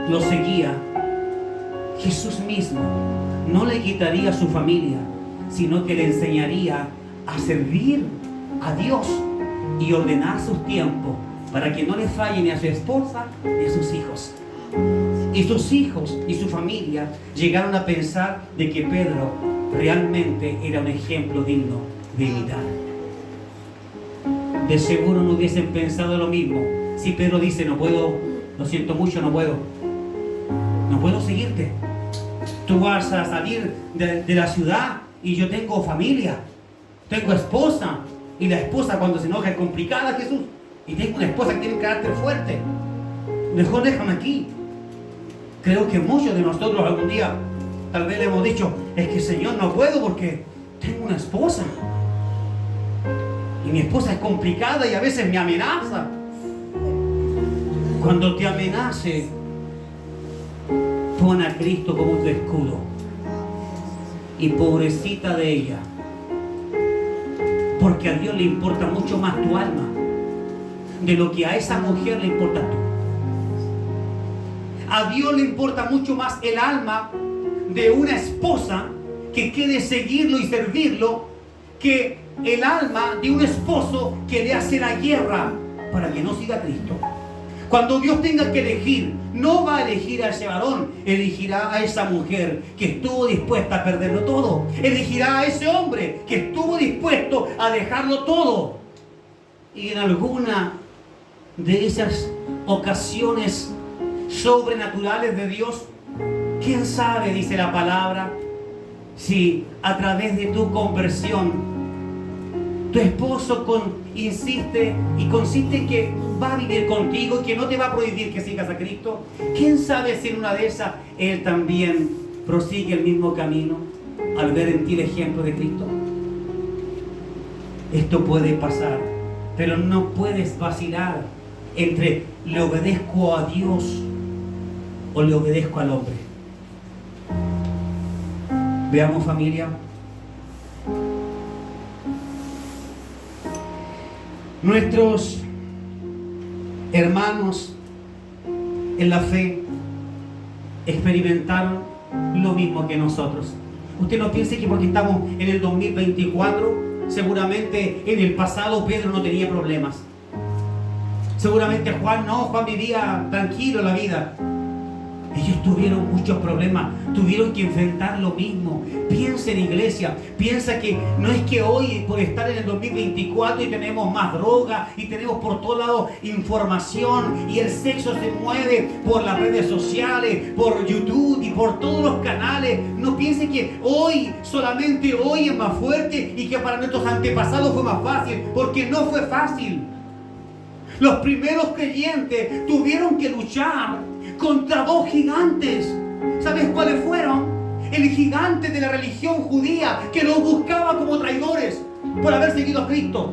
lo seguía, Jesús mismo no le quitaría su familia, sino que le enseñaría a servir a Dios y ordenar sus tiempos para que no le falle ni a su esposa ni a sus hijos. Y sus hijos y su familia llegaron a pensar de que Pedro realmente era un ejemplo digno de imitar. De seguro no hubiesen pensado lo mismo si Pedro dice, no puedo, lo siento mucho, no puedo seguirte. Tú vas a salir de la ciudad y yo tengo familia, tengo esposa, y la esposa cuando se enoja es complicada, Jesús, y tengo una esposa que tiene un carácter fuerte, mejor déjame aquí. Creo que muchos de nosotros algún día tal vez le hemos dicho, es que Señor, no puedo porque tengo una esposa y mi esposa es complicada y a veces me amenaza. Cuando te amenace, pon a Cristo como tu escudo. Y pobrecita de ella, porque a Dios le importa mucho más tu alma de lo que a esa mujer le importa tú. A Dios le importa mucho más el alma de una esposa que quiere seguirlo y servirlo, que el alma de un esposo que le hace la guerra para que no siga a Cristo. Cuando Dios tenga que elegir, no va a elegir a ese varón, elegirá a esa mujer que estuvo dispuesta a perderlo todo. Elegirá a ese hombre que estuvo dispuesto a dejarlo todo. Y en alguna de esas ocasiones sobrenaturales de Dios, quién sabe, dice la palabra, si a través de tu conversión tu esposo insiste y consiste en que va a vivir contigo y que no te va a prohibir que sigas a Cristo. ¿Quién sabe si en una de esas Él también prosigue el mismo camino al ver en ti el ejemplo de Cristo? Esto puede pasar, pero no puedes vacilar entre le obedezco a Dios o le obedezco al hombre. Veamos, familia. Nuestros hermanos en la fe experimentaron lo mismo que nosotros. Usted no piense que porque estamos en el 2024, seguramente en el pasado Pedro no tenía problemas. Seguramente Juan vivía tranquilo la vida. Ellos tuvieron muchos problemas, tuvieron que enfrentar lo mismo. Piensa en iglesia, piensa que no es que hoy por estar en el 2024 y tenemos más droga y tenemos por todos lados información y el sexo se mueve por las redes sociales, por YouTube y por todos los canales. No piense que hoy, solamente hoy es más fuerte y que para nuestros antepasados fue más fácil, porque no fue fácil. Los primeros creyentes tuvieron que luchar contra dos gigantes. ¿Sabes cuáles fueron? El gigante de la religión judía que los buscaba como traidores por haber seguido a Cristo.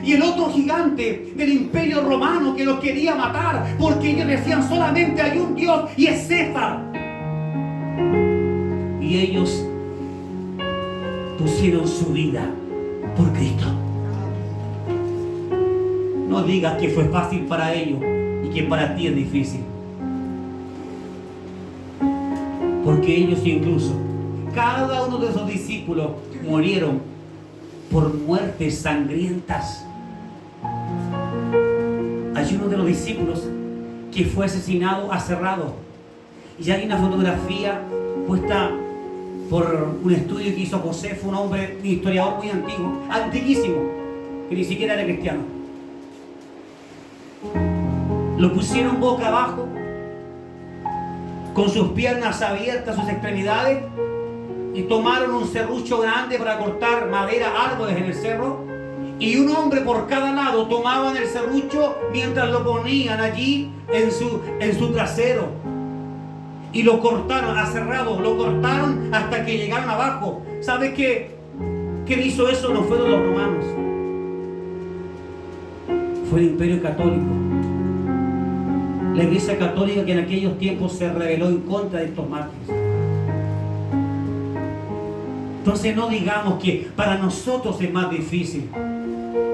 y el otro gigante del imperio romano que los quería matar, porque ellos decían solamente hay un Dios y es César. Y ellos pusieron su vida por Cristo. No digas que fue fácil para ellos y que para ti es difícil. Porque ellos incluso, cada uno de esos discípulos murieron por muertes sangrientas. Hay uno de los discípulos que fue asesinado aserrado. Y hay una fotografía puesta por un estudio que hizo Josefo, un hombre, un historiador muy antiguo, antiquísimo, que ni siquiera era cristiano. Lo pusieron boca abajo, con sus piernas abiertas, sus extremidades, y tomaron un serrucho grande para cortar madera, árboles en el cerro, y un hombre por cada lado tomaban el serrucho mientras lo ponían allí en su trasero, y lo cortaron, aserrado, lo cortaron hasta que llegaron abajo. ¿Sabe qué? ¿Quién hizo eso? No fueron los romanos, fue el Imperio Católico. La Iglesia Católica, que en aquellos tiempos se rebeló en contra de estos mártires. Entonces no digamos que para nosotros es más difícil,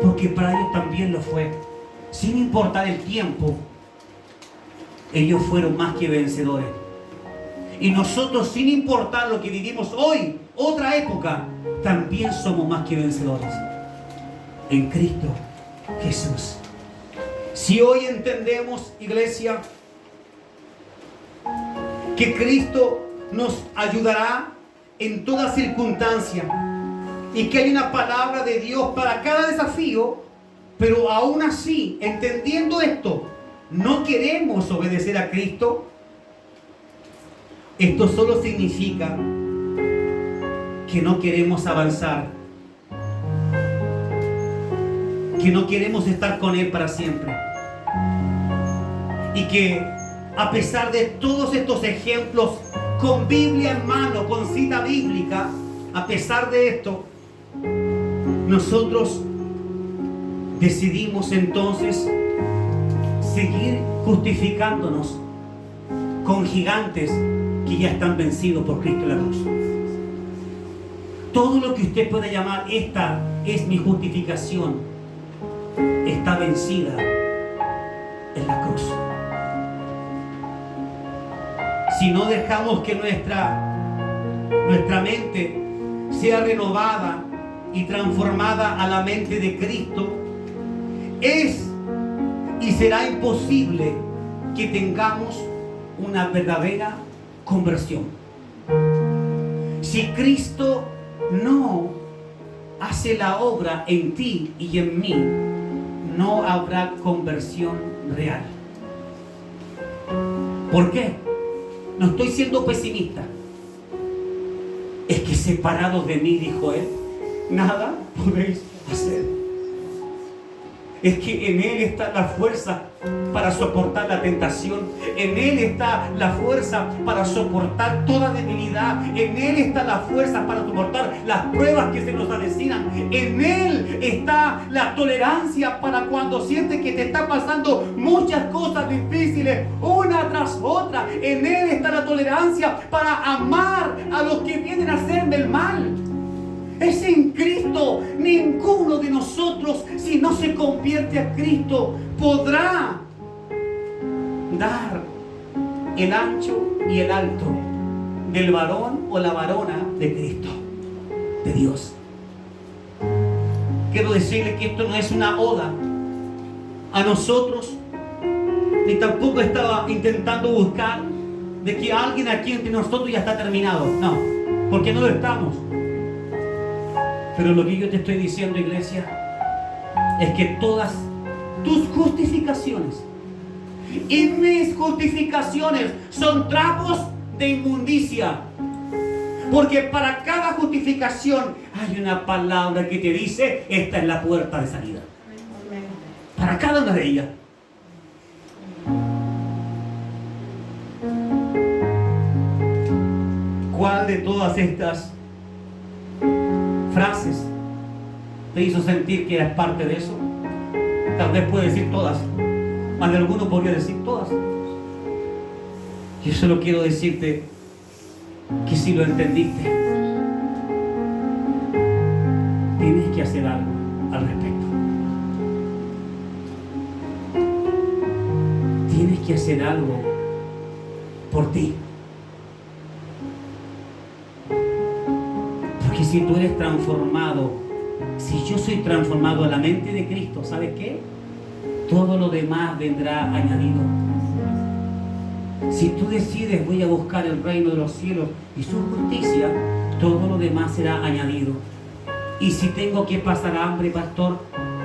porque para ellos también lo fue. Sin importar el tiempo, ellos fueron más que vencedores. Y nosotros, sin importar lo que vivimos hoy, otra época, también somos más que vencedores en Cristo Jesús. Si hoy entendemos, iglesia, que Cristo nos ayudará en toda circunstancia y que hay una palabra de Dios para cada desafío, pero aún así, entendiendo esto, no queremos obedecer a Cristo, esto solo significa que no queremos avanzar, que no queremos estar con Él para siempre. Y que a pesar de todos estos ejemplos, con Biblia en mano, con cita bíblica, a pesar de esto, nosotros decidimos entonces seguir justificándonos con gigantes que ya están vencidos por Cristo en la cruz. Todo lo que usted pueda llamar esta es mi justificación, está vencida en la cruz. Si no dejamos que nuestra mente sea renovada y transformada a la mente de Cristo, es y será imposible que tengamos una verdadera conversión. Si Cristo no hace la obra en ti y en mí, no habrá conversión real. ¿Por qué? No estoy siendo pesimista. Es que separados de mí, dijo Él, nada podéis hacer. Es que en Él está la fuerza para soportar la tentación. En Él está la fuerza para soportar toda debilidad. En Él está la fuerza para soportar las pruebas que se nos avecinan. En Él está la tolerancia para cuando sientes que te están pasando muchas cosas difíciles, una tras otra. En Él está la tolerancia para amar a los que vienen a hacerme el mal. Es en Cristo. Ninguno de nosotros, si no se convierte a Cristo, podrá dar el ancho y el alto del varón o la varona de Cristo, de Dios. Quiero decirle que esto no es una oda a nosotros, ni tampoco estaba intentando buscar de que alguien aquí entre nosotros ya está terminado. No, porque no lo estamos. Pero lo que yo te estoy diciendo, iglesia, es que todas tus justificaciones y mis justificaciones son trapos de inmundicia. Porque para cada justificación hay una palabra que te dice: esta es la puerta de salida. Para cada una de ellas. ¿Cuál de todas estas frases te hizo sentir que eras parte de eso? Tal vez puede decir todas. Más de alguno podría decir todas. Yo solo quiero decirte que si lo entendiste, tienes que hacer algo al respecto. Tienes que hacer algo por ti. Porque si tú eres transformado, si yo soy transformado a la mente de Cristo, ¿sabes qué? Todo lo demás vendrá añadido. Si tú decides voy a buscar el reino de los cielos y su justicia, todo lo demás será añadido. Y si tengo que pasar hambre, pastor,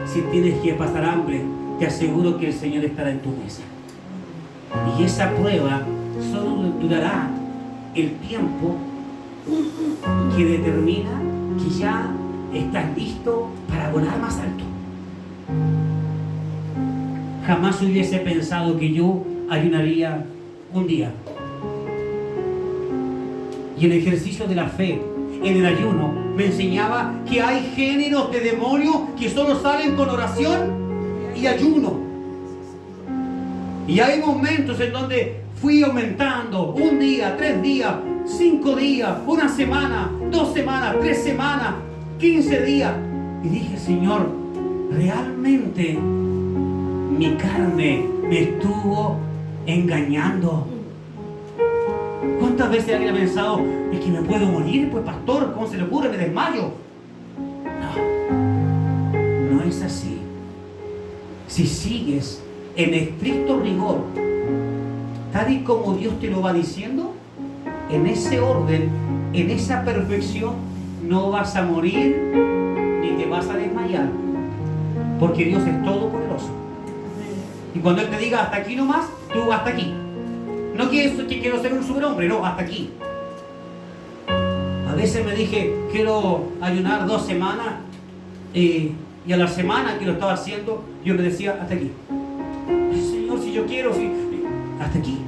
si tienes que pasar hambre, te aseguro que el Señor estará en tu mesa. Y esa prueba solo durará el tiempo que determina que ya estás listo para volar más alto. Jamás hubiese pensado que yo ayunaría un día. Y el ejercicio de la fe en el ayuno me enseñaba que hay géneros de demonios que solo salen con oración y ayuno. Y hay momentos en donde fui aumentando, un día, 3 días, 5 días, una semana, 2 semanas, 3 semanas, 15 días. Y dije, Señor, realmente mi carne me estuvo engañando. ¿Cuántas veces alguien ha pensado, es que me puedo morir, pues pastor, ¿cómo se le ocurre? Me desmayo. No, no es así. Si sigues en estricto rigor, tal y como Dios te lo va diciendo, en ese orden, en esa perfección, no vas a morir ni te vas a desmayar, porque Dios es todopoderoso. Y cuando Él te diga hasta aquí nomás, tú hasta aquí. No que quiero ser un superhombre, no, hasta aquí. A veces me dije, quiero ayunar 2 semanas, y a la semana que lo estaba haciendo, yo me decía, hasta aquí. Señor, si yo quiero, hasta aquí.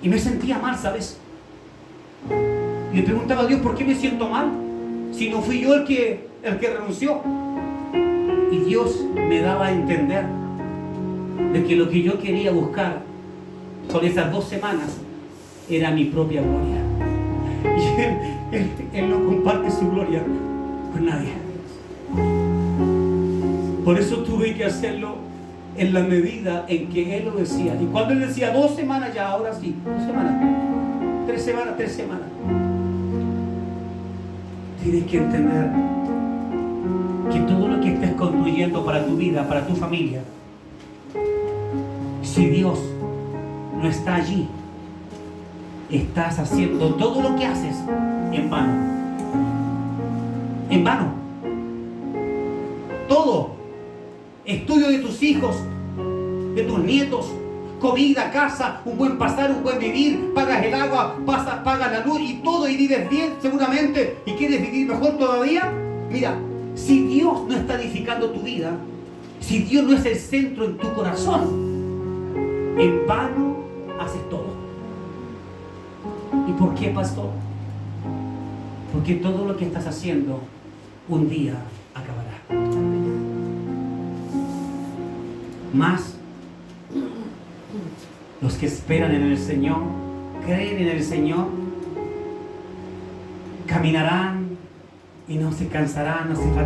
Y me sentía mal, ¿sabes? Y le preguntaba a Dios, ¿por qué me siento mal? Si no fui yo el que renunció. Y Dios me daba a entender de que lo que yo quería buscar con esas 2 semanas era mi propia gloria. Y Él no comparte su gloria con nadie. Por eso tuve que hacerlo en la medida en que Él lo decía. Y cuando Él decía 2 semanas, ya ahora sí, 2 semanas, 3 semanas, 3 semanas. Tienes que entender que todo lo que estés construyendo para tu vida, para tu familia, si Dios no está allí, estás haciendo todo lo que haces en vano. En vano. Todo. Estudio de tus hijos, de tus nietos, comida, casa, un buen pasar, un buen vivir, pagas el agua, pagas la luz y todo, y vives bien seguramente, y quieres vivir mejor todavía. Mira, si Dios no está edificando tu vida, si Dios no es el centro en tu corazón, en vano haces todo. ¿Y por qué, pastor? Porque todo lo que estás haciendo un día acabará. Mas los que esperan en el Señor, creen en el Señor, caminarán y no se cansarán, no se fastigarán.